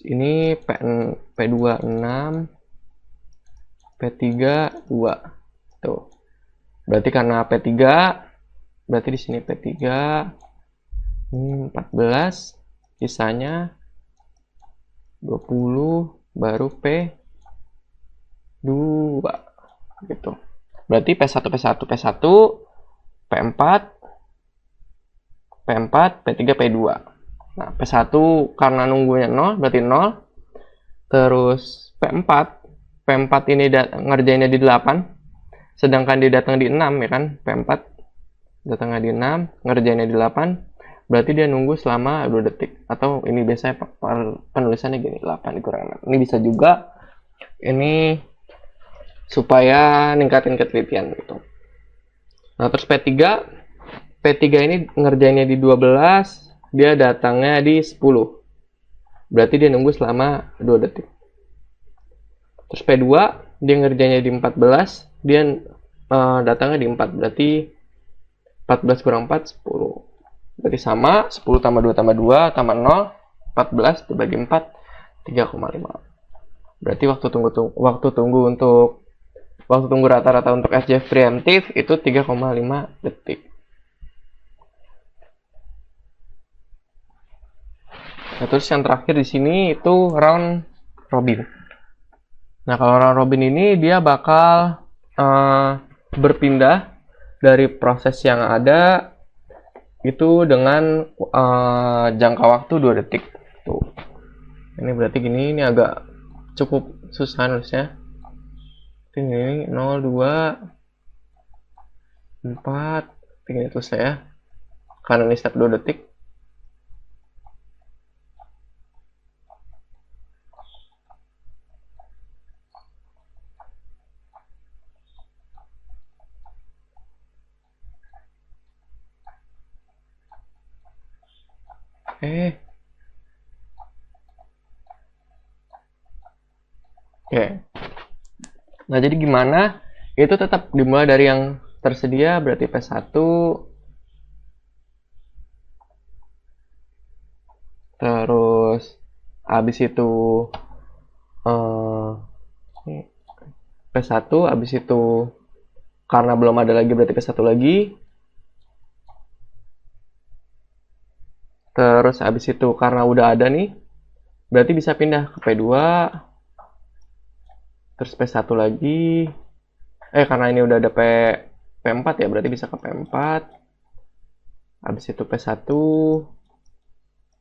Ini P2 6. P3 2. Tuh. Berarti karena P3, berarti di sini P3 ini 14, sisanya 20, baru P2 gitu. Berarti P1 P1 P1 P4 P4 P3 P2. Nah, P1 karena nunggunya 0 berarti 0. Terus P4 ini ngerjainnya di 8. Sedangkan dia datang di 6 ya kan, P4 datangnya di 6, ngerjainnya di 8, berarti dia nunggu selama 2 detik. Atau ini biasanya penulisannya gini, 8 dikurang 6. Ini bisa juga, ini supaya ningkatin ketelitian gitu. Nah, terus P3 ini ngerjainnya di 12, dia datangnya di 10. Berarti dia nunggu selama 2 detik. Terus P2, dia ngerjainnya di 14, dia datangnya di 4, berarti 14 kurang 4, 10. Berarti sama, 10 tambah 2 tambah 2 tambah 0, 14 dibagi 4, 3,5. Berarti waktu tunggu rata-rata untuk FJ preemptif itu 3,5 detik. Nah, terus yang terakhir di sini itu round robin. Nah, kalau round robin ini dia bakal berpindah dari proses yang ada itu dengan jangka waktu 2 detik. Tuh. Ini berarti gini, ini agak cukup susah nulisnya. Ini 0, 2, 4, ini tulis ya. Karena ini step 2 detik. Oke. Nah, jadi gimana? Itu tetap dimulai dari yang tersedia, berarti P1. Terus habis itu P1, habis itu karena belum ada lagi berarti P1 lagi. Terus habis itu karena udah ada nih, berarti bisa pindah ke P2. Terus P1 lagi. Karena ini udah ada P4 ya, berarti bisa ke P4. Habis itu P1,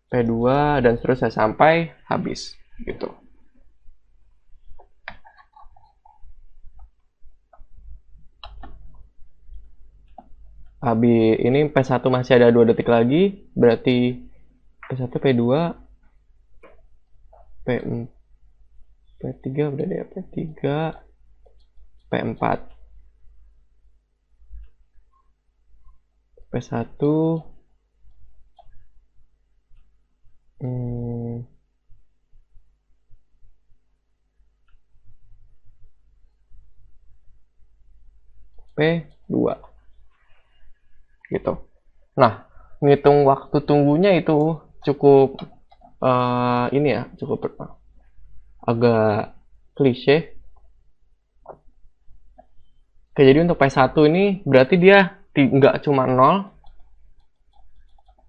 P2, dan seterusnya sampai habis gitu. Habis ini P1 masih ada 2 detik lagi, berarti P1, P2, P3 udah deh, P3, P4, P1, P2 gitu. Nah, ngitung waktu tunggunya itu cukup ini ya, cukup agak klise. Oke, jadi untuk P1 ini berarti dia nggak cuma 0,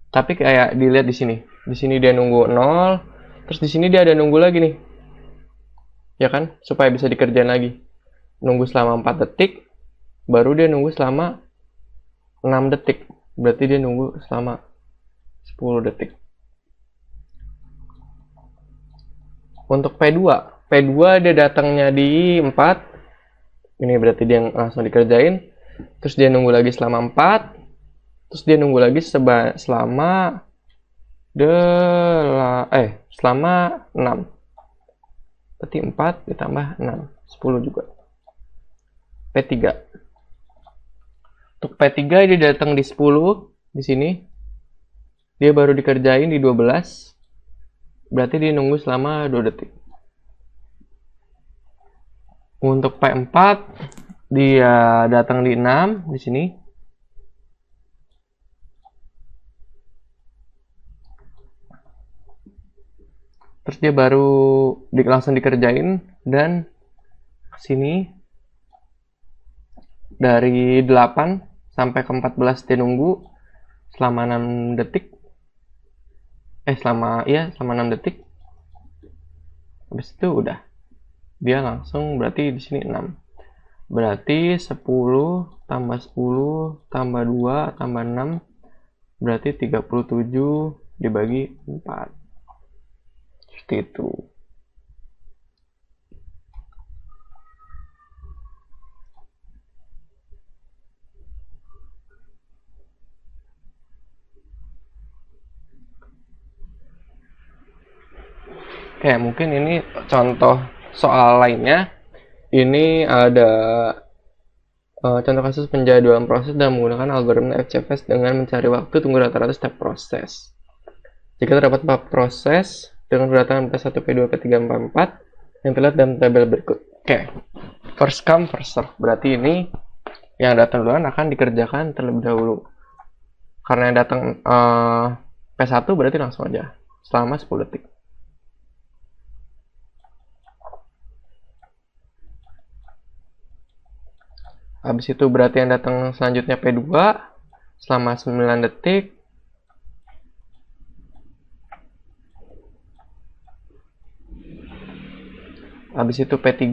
tapi kayak dilihat di sini. Di sini dia nunggu 0, terus di sini dia ada nunggu lagi nih. Ya kan? Supaya bisa dikerjain lagi. Nunggu selama 4 detik, baru dia nunggu selama 6 detik. Berarti dia nunggu selama 10 detik. Untuk P2 dia datangnya di 4. Ini berarti dia langsung dikerjain. Terus dia nunggu lagi selama 4. Terus dia nunggu lagi selama selama 6. Berarti 4 ditambah 6, 10 juga. P3. Untuk P3 dia datang di 10 di sini. Dia baru dikerjain di 12. Berarti dia nunggu selama 2 detik. Untuk P4 dia datang di 6 di sini. Terus dia baru langsung dikerjain, dan sini dari 8 sampai ke 14 dia nunggu selama 6 detik. Selama 6 detik. Habis itu udah. Dia langsung berarti di sini 6. Berarti 10 tambah 10 tambah 2 tambah 6 berarti 37 dibagi 4. Seperti itu. Oke, mungkin ini contoh soal lainnya. Ini ada contoh kasus penjadwalan proses dan menggunakan algoritma FCFS dengan mencari waktu tunggu rata-rata setiap proses. Jika terdapat 4 proses dengan kedatangan P1, P2, P3, P4 yang terlihat dalam tabel berikut. Oke, first come, first serve. Berarti ini yang datang duluan akan dikerjakan terlebih dahulu. Karena yang datang P1 berarti langsung aja selama 10 detik. Habis itu berarti yang datang selanjutnya P2 selama 9 detik. Habis itu P3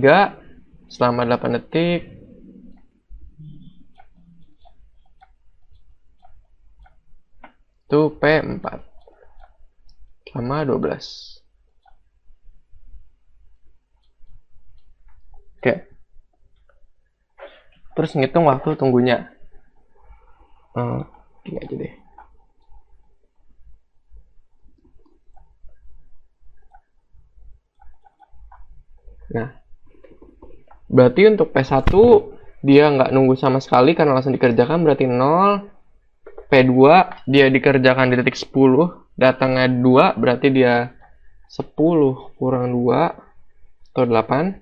selama 8 detik. Itu P4 selama 12. Oke. Terus ngitung waktu tunggunya. Gini aja deh. Nah, berarti untuk P1 dia nggak nunggu sama sekali karena langsung dikerjakan, berarti 0. P2 dia dikerjakan di detik 10, datangnya 2, berarti dia 10 kurang 2 atau 8.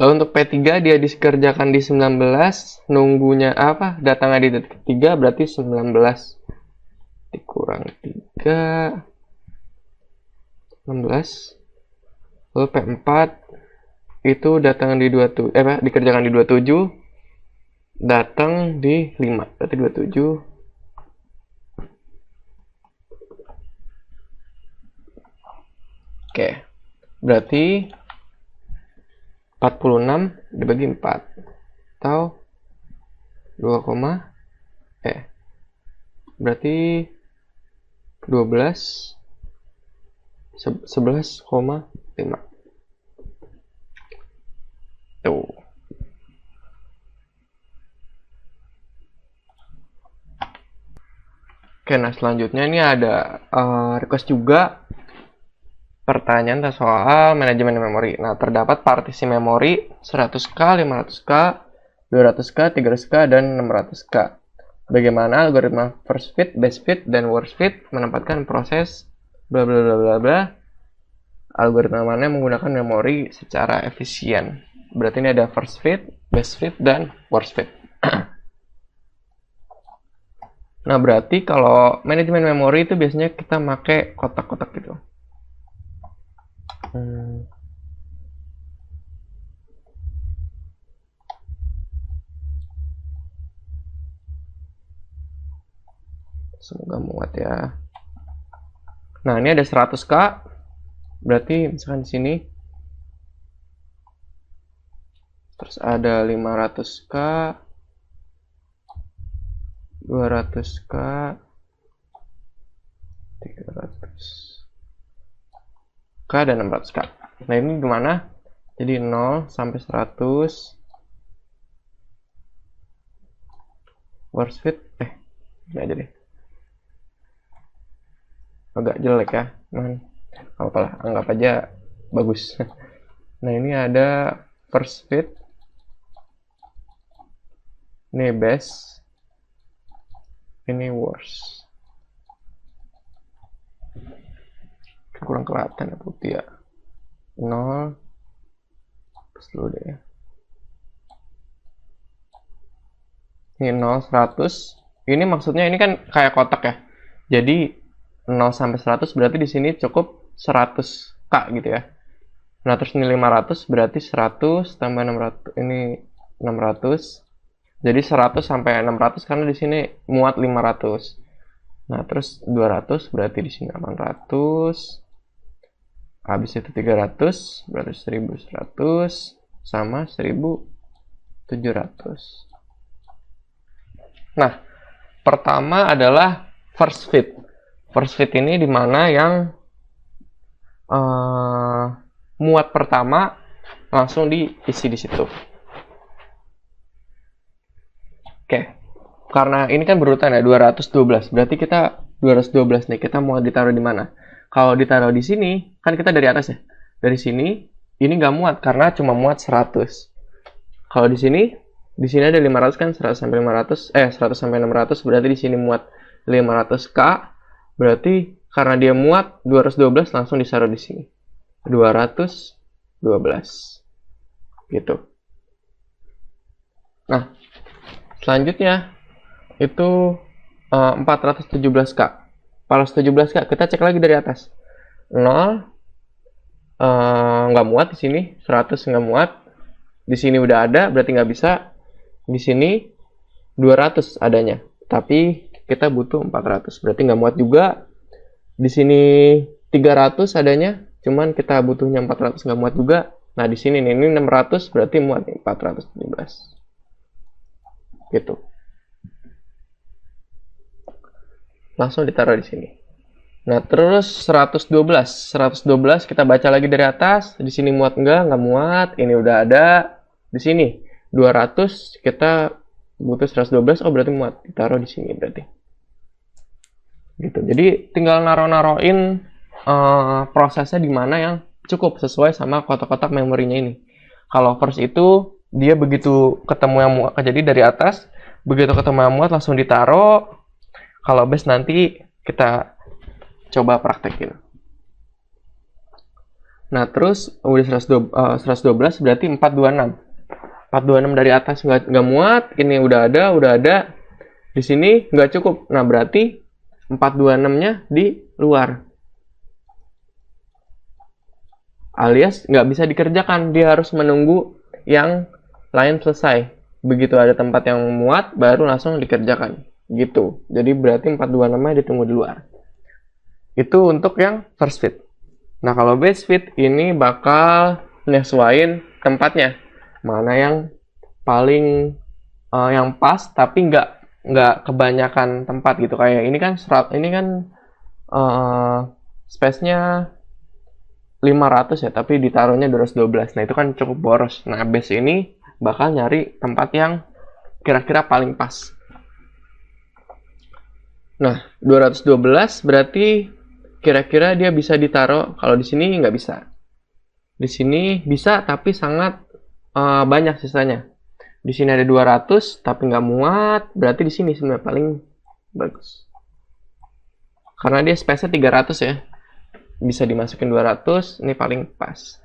Lalu untuk P3 dia dikerjakan di 19, nunggunya apa? Datangnya di detik 3, berarti 19 dikurang 3, 16. Lalu P4 itu datang di 27, dikerjakan di 27, datang di 5, berarti 27. Oke, berarti 46 dibagi 4 atau 2, berarti 12 11,5 tuh. Oke, nah selanjutnya ini ada request juga pertanyaan soal manajemen memori. Nah, terdapat partisi memori 100K, 500K, 200K, 300K, dan 600K. Bagaimana algoritma first fit, best fit, dan worst fit menempatkan proses bla bla bla bla bla. Algoritma mana yang menggunakan memori secara efisien? Berarti ini ada first fit, best fit, dan worst fit. Nah, berarti kalau manajemen memori itu biasanya kita pakai kotak-kotak gitu. Semoga muat ya. Nah, ini ada 100K. Berarti misalkan di sini. Terus ada 500K. 200K, 300K, dan 600K. Nah, ini gimana? Jadi 0 sampai 100 worst fit, ini aja deh. Agak jelek ya, apalah, anggap aja bagus. Nah, ini ada first fit, ini best, ini worst. Kurang kelihatan ya, putih ya. 0 terus dulu deh ya. Ini 0, 100. Ini maksudnya ini kan kayak kotak ya. Jadi 0 sampai 100 berarti di sini cukup 100K gitu ya. Nah, terus ini 500 berarti 100 tambah 600, ini 600. Jadi 100 sampai 600 karena di sini muat 500. Nah, terus 200 berarti di sini 800. Habis itu 300 berarti 1100 sama 1700. Nah, pertama adalah first fit. First fit ini dimana yang muat pertama langsung diisi di situ. Oke, karena ini kan berurutan ya 212, berarti kita 212 nih, kita mau ditaruh di mana? Kalau ditaruh di sini, kan kita dari atas ya. Dari sini, ini nggak muat karena cuma muat 100. Kalau di sini ada 500 kan, 100 sampai 500, 100 sampai 600, berarti di sini muat 500K. Berarti karena dia muat 212 langsung ditaruh di sini. 212. Gitu. Nah, selanjutnya itu 417K. 417K kita cek lagi dari atas. 0 nggak muat di sini, 100 nggak muat. Di sini udah ada, berarti nggak bisa. Di sini 200 adanya, tapi kita butuh 400, berarti nggak muat juga. Di sini 300 adanya, cuman kita butuhnya 400 nggak muat juga. Nah, di sini nih, ini 600 berarti muat nih, 417. Gitu. Langsung ditaruh di sini. Nah, terus 112 kita baca lagi dari atas. Di sini muat nggak muat. Ini udah ada. Di sini 200 kita butuh 112. Oh, berarti muat. Ditaruh di sini berarti. Gitu. Jadi tinggal naruh-naruhin prosesnya di mana yang cukup sesuai sama kotak-kotak memorinya ini. Kalau first itu dia begitu ketemu yang muat, jadi dari atas begitu ketemu yang muat langsung ditaruh. Kalau base nanti kita coba praktekin. Nah, terus udah 112 berarti 426. 426 dari atas nggak muat, ini udah ada. Di sini nggak cukup. Nah, berarti 426-nya di luar. Alias nggak bisa dikerjakan, dia harus menunggu yang lain selesai. Begitu ada tempat yang muat, baru langsung dikerjakan. Gitu. Jadi berarti 426-nya ditunggu di luar. Itu untuk yang first fit. Nah, kalau best fit ini bakal nyesuaiin tempatnya. mana yang paling yang pas tapi nggak kebanyakan tempat gitu. Kayak ini kan ini kan space-nya 500 ya, tapi ditaruhnya 212. Nah, itu kan cukup boros. Nah, base ini bakal nyari tempat yang kira-kira paling pas. Nah, 212 berarti kira-kira dia bisa ditaruh, kalau di sini nggak bisa. Di sini bisa, tapi sangat banyak sisanya. Di sini ada 200, tapi nggak muat, berarti di sini sebenarnya paling bagus. Karena dia space-nya 300 ya. Bisa dimasukin 200, ini paling pas.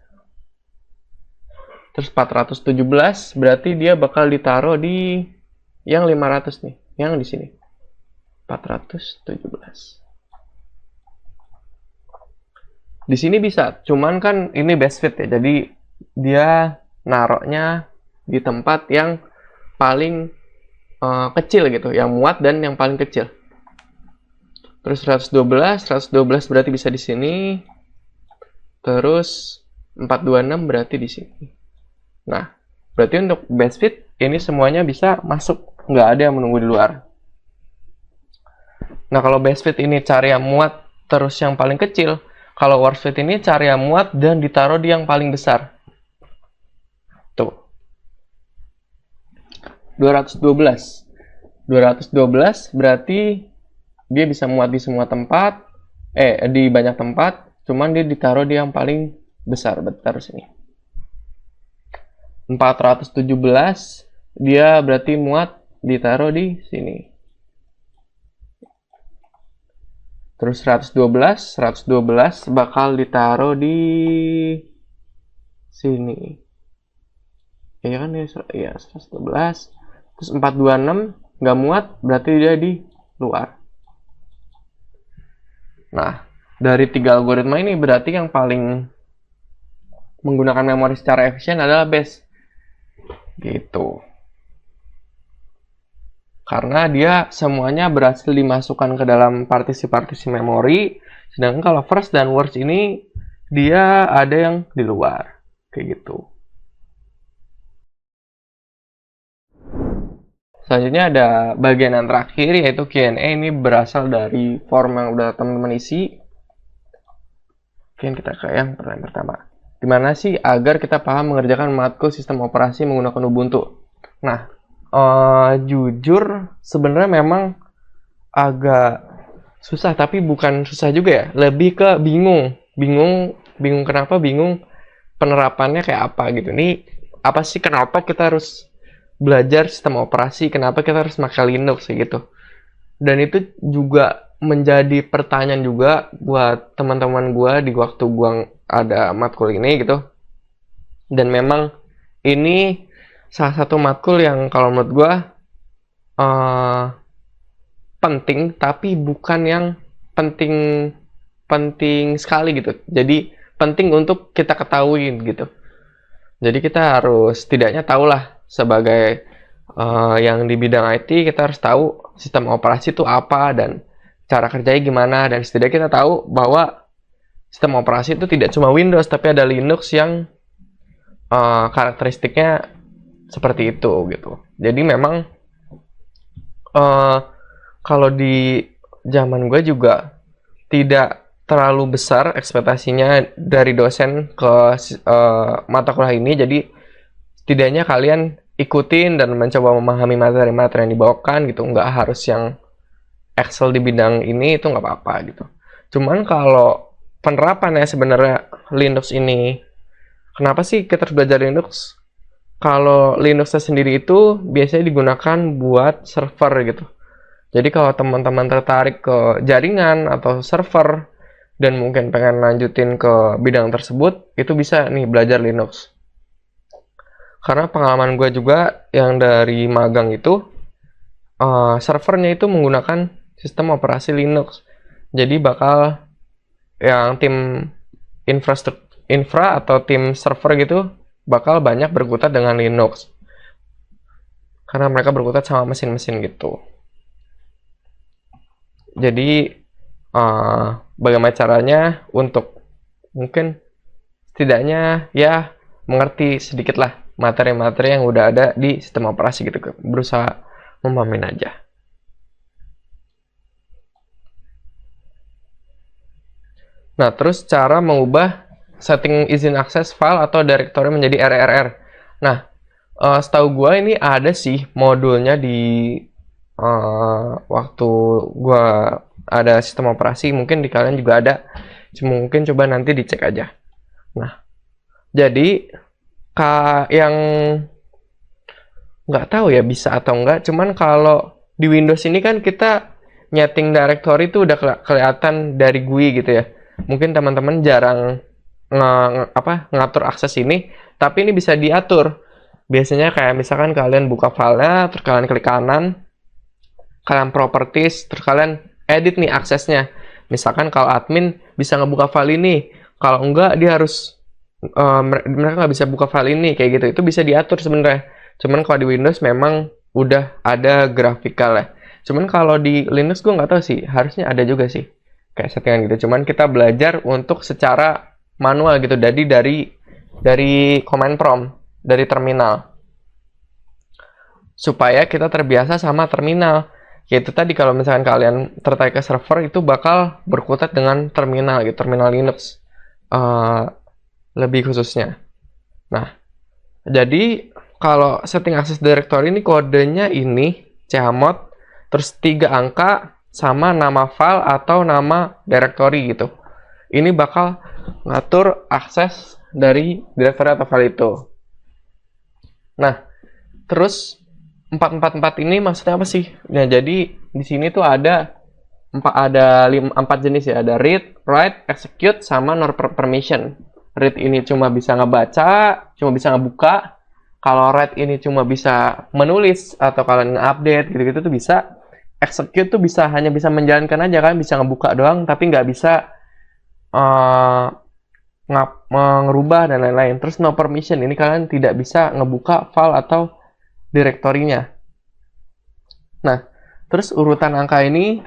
Terus 417 berarti dia bakal ditaruh di yang 500 nih, yang di sini. 417. Di sini bisa, cuman kan ini best fit ya. Jadi dia naroknya di tempat yang paling kecil gitu, yang muat dan yang paling kecil. Terus 112 berarti bisa di sini. Terus 426 berarti di sini. Nah, berarti untuk best fit ini semuanya bisa masuk, nggak ada yang menunggu di luar. Nah, kalau best fit ini cari yang muat terus yang paling kecil. Kalau worst fit ini cari yang muat dan ditaruh di yang paling besar. Tuh. 212 berarti dia bisa muat di semua tempat, di banyak tempat, cuman dia ditaruh di yang paling besar, taruh sini. 417 dia berarti muat ditaruh di sini. Terus 112 bakal ditaruh di sini. Ya kan ya 112. Terus 426 nggak muat berarti dia di luar. Nah, dari 3 algoritma ini berarti yang paling menggunakan memori secara efisien adalah base. Gitu. Karena dia semuanya berhasil dimasukkan ke dalam partisi-partisi memori, sedangkan kalau first dan worst ini dia ada yang di luar. Kayak gitu. Selanjutnya ada bagian yang terakhir yaitu Q&A. Ini berasal dari form yang udah teman-teman isi. Oke, kita ke yang pertanyaan pertama. Gimana sih agar kita paham mengerjakan matkul sistem operasi menggunakan Ubuntu? Nah, jujur sebenarnya memang agak susah, tapi bukan susah juga ya. Lebih ke bingung kenapa, bingung penerapannya kayak apa gitu. Ini apa sih, kenapa kita harus belajar sistem operasi, kenapa kita harus pakai Linux gitu. Dan itu juga menjadi pertanyaan juga buat teman-teman gue di waktu gue ada matkul ini gitu. Dan memang ini salah satu matkul yang kalau menurut gue penting, tapi bukan yang penting sekali gitu. Jadi penting untuk kita ketahui gitu. Jadi kita harus setidaknya tahulah sebagai yang di bidang IT, kita harus tahu sistem operasi itu apa dan cara kerjanya gimana, dan setidaknya kita tahu bahwa sistem operasi itu tidak cuma Windows, tapi ada Linux yang karakteristiknya seperti itu gitu. Jadi memang kalau di zaman gue juga tidak terlalu besar ekspektasinya dari dosen ke mata kuliah ini. Jadi setidaknya kalian ikutin dan mencoba memahami materi-materi yang dibawakan gitu. Nggak harus yang Excel di bidang ini, itu nggak apa-apa gitu. Cuman kalau penerapannya sebenarnya Linux ini, kenapa sih kita harus belajar Linux? Kalau Linuxnya sendiri itu biasanya digunakan buat server gitu. Jadi kalau teman-teman tertarik ke jaringan atau server dan mungkin pengen lanjutin ke bidang tersebut, itu bisa nih belajar Linux. Karena pengalaman gue juga yang dari magang itu, servernya itu menggunakan sistem operasi Linux. Jadi bakal yang tim infra atau tim server gitu bakal banyak berkutat dengan Linux. Karena mereka berkutat sama mesin-mesin gitu. Jadi bagaimana caranya untuk mungkin setidaknya ya mengerti sedikit lah materi-materi yang udah ada di sistem operasi gitu, berusaha memahamin aja. Nah, terus cara mengubah setting izin akses file atau directory menjadi RRR. Nah, setahu gue ini ada sih modulnya di waktu gue ada sistem operasi, mungkin di kalian juga ada. Mungkin coba nanti dicek aja. Nah, jadi yang nggak tahu ya bisa atau enggak, cuman kalau di Windows ini kan kita nyeting directory itu udah kelihatan dari GUI gitu ya. Mungkin teman-teman jarang ngatur akses ini, tapi ini bisa diatur. Biasanya kayak misalkan kalian buka filenya, terus kalian klik kanan, kalian properties, terus kalian edit nih aksesnya. Misalkan kalau admin bisa ngebuka file ini, kalau enggak dia harus mereka nggak bisa buka file ini kayak gitu. Itu bisa diatur sebenarnya. Cuman kalau di Windows memang udah ada grafikal ya. Cuman kalau di Linux gue nggak tahu sih, harusnya ada juga sih kayak settingan gitu. Cuman kita belajar untuk secara manual gitu, jadi dari command prompt, dari terminal, supaya kita terbiasa sama terminal. Yaitu tadi kalau misalkan kalian tertarik ke server, itu bakal berkutat dengan terminal gitu, terminal Linux lebih khususnya. Nah, jadi kalau setting access directory ini kodenya ini chmod, terus 3 angka sama nama file atau nama directory gitu. Ini bakal ngatur akses dari directory atau file itu. Nah, terus 444 ini maksudnya apa sih? Nah, jadi di sini tuh ada 4 jenis ya, ada read, write, execute, sama no permission. Read ini cuma bisa ngebaca, cuma bisa ngebuka. Kalau write ini cuma bisa menulis atau kalian nge-update gitu-gitu tuh bisa. Execute tuh hanya bisa menjalankan aja, kan bisa ngebuka doang tapi nggak bisa ngerubah dan lain-lain. Terus no permission ini kalian tidak bisa ngebuka file atau direktorinya. Nah, terus urutan angka ini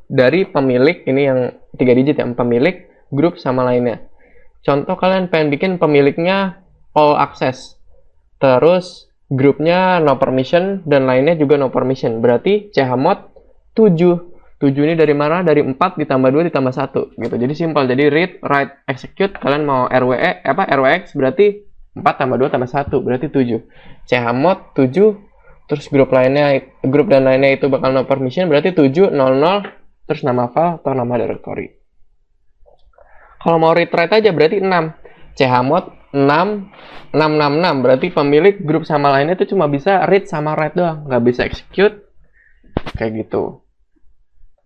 dari pemilik, ini yang 3 digit ya, pemilik, grup, sama lainnya. Contoh kalian pengen bikin pemiliknya all access, terus grupnya no permission, dan lainnya juga no permission. Berarti chmod 7. 7 ini dari mana? Dari 4 ditambah 2 ditambah 1 gitu. Jadi simpel. Jadi read, write, execute, kalian mau RWX berarti 4 tambah 2 tambah 1 berarti 7. Chmod 7, terus grup dan lainnya itu bakal no permission, berarti 700, terus nama file atau nama directory. Kalau mau read write aja berarti 6. Chmod 6 berarti pemilik, grup, sama lainnya itu cuma bisa read sama write doang, nggak bisa execute kayak gitu.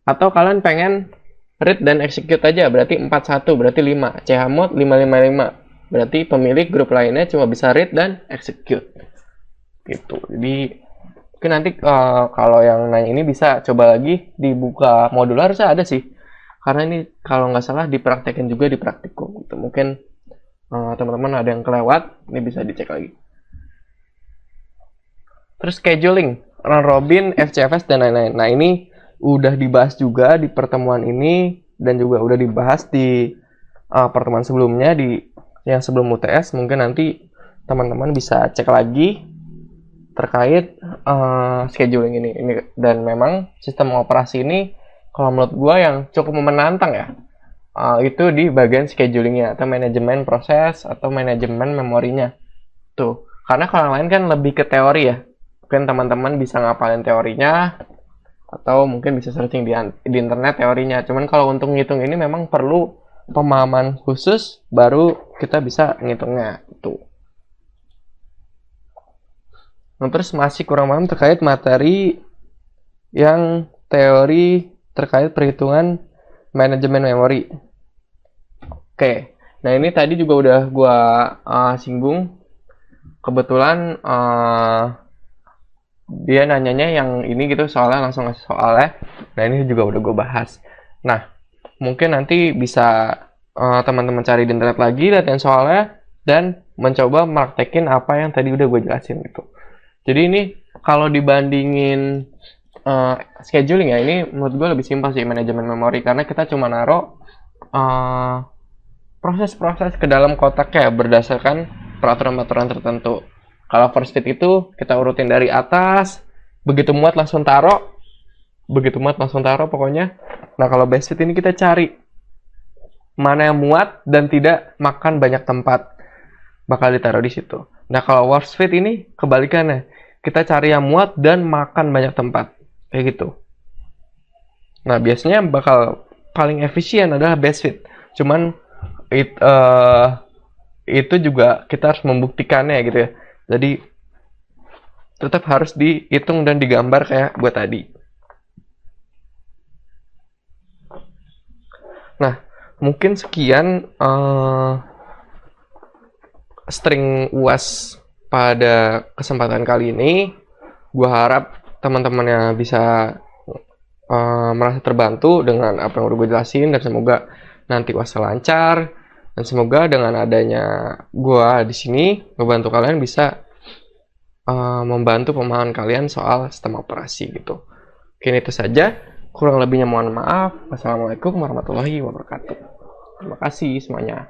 Atau kalian pengen read dan execute aja berarti 41 berarti 5. Chmod 555 berarti pemilik, grup lainnya cuma bisa read dan execute gitu. Jadi mungkin nanti kalau yang nanya ini bisa coba lagi dibuka modul, harusnya ada sih, karena ini kalau nggak salah dipraktekin juga di praktikum gitu. Mungkin teman-teman ada yang kelewat, ini bisa dicek lagi. Terus scheduling, round robin, FCFS, dan lain-lain. Nah, ini udah dibahas juga di pertemuan ini, dan juga udah dibahas di pertemuan sebelumnya, yang sebelum UTS. Mungkin nanti teman-teman bisa cek lagi terkait scheduling ini. Dan memang sistem operasi ini kalau menurut gue yang cukup menantang ya, itu di bagian schedulingnya atau manajemen proses atau manajemen memorinya tuh. Karena kalau yang lain kan lebih ke teori ya, mungkin teman-teman bisa ngapalin teorinya atau mungkin bisa searching di internet teorinya. Cuman kalau untuk ngitung ini memang perlu pemahaman khusus, baru kita bisa ngitungnya tuh. Nah, terus masih kurang paham terkait materi yang teori terkait perhitungan manajemen memori. Oke, nah ini tadi juga udah gua singgung. Kebetulan dia nanyanya yang ini gitu, soalnya langsung ngasih soalnya. Nah, ini juga udah gue bahas. Nah, mungkin nanti bisa teman-teman cari di internet lagi, latihan soalnya, dan mencoba praktekin apa yang tadi udah gue jelasin gitu. Jadi ini kalau dibandingin scheduling ya, ini menurut gue lebih simpel sih manajemen memori, karena kita cuma naruh proses-proses ke dalam kotak ya berdasarkan peraturan-peraturan tertentu. Kalau first fit itu kita urutin dari atas, begitu muat langsung taruh, pokoknya. Nah, kalau best fit ini kita cari mana yang muat dan tidak makan banyak tempat, bakal ditaruh di situ. Nah, kalau worst fit ini kebalikannya, kita cari yang muat dan makan banyak tempat, kayak gitu. Nah, biasanya bakal paling efisien adalah best fit. Cuman itu juga kita harus membuktikannya gitu ya. Jadi tetap harus dihitung dan digambar kayak buat tadi. Nah, mungkin sekian string UAS pada kesempatan kali ini. Gua harap teman-temannya bisa merasa terbantu dengan apa yang udah gue jelasin, dan semoga nanti UAS lancar, dan semoga dengan adanya gue di sini membantu kalian bisa membantu pemahaman kalian soal sistem operasi gitu. Oke, itu saja. Kurang lebihnya mohon maaf. Wassalamualaikum warahmatullahi wabarakatuh. Terima kasih semuanya.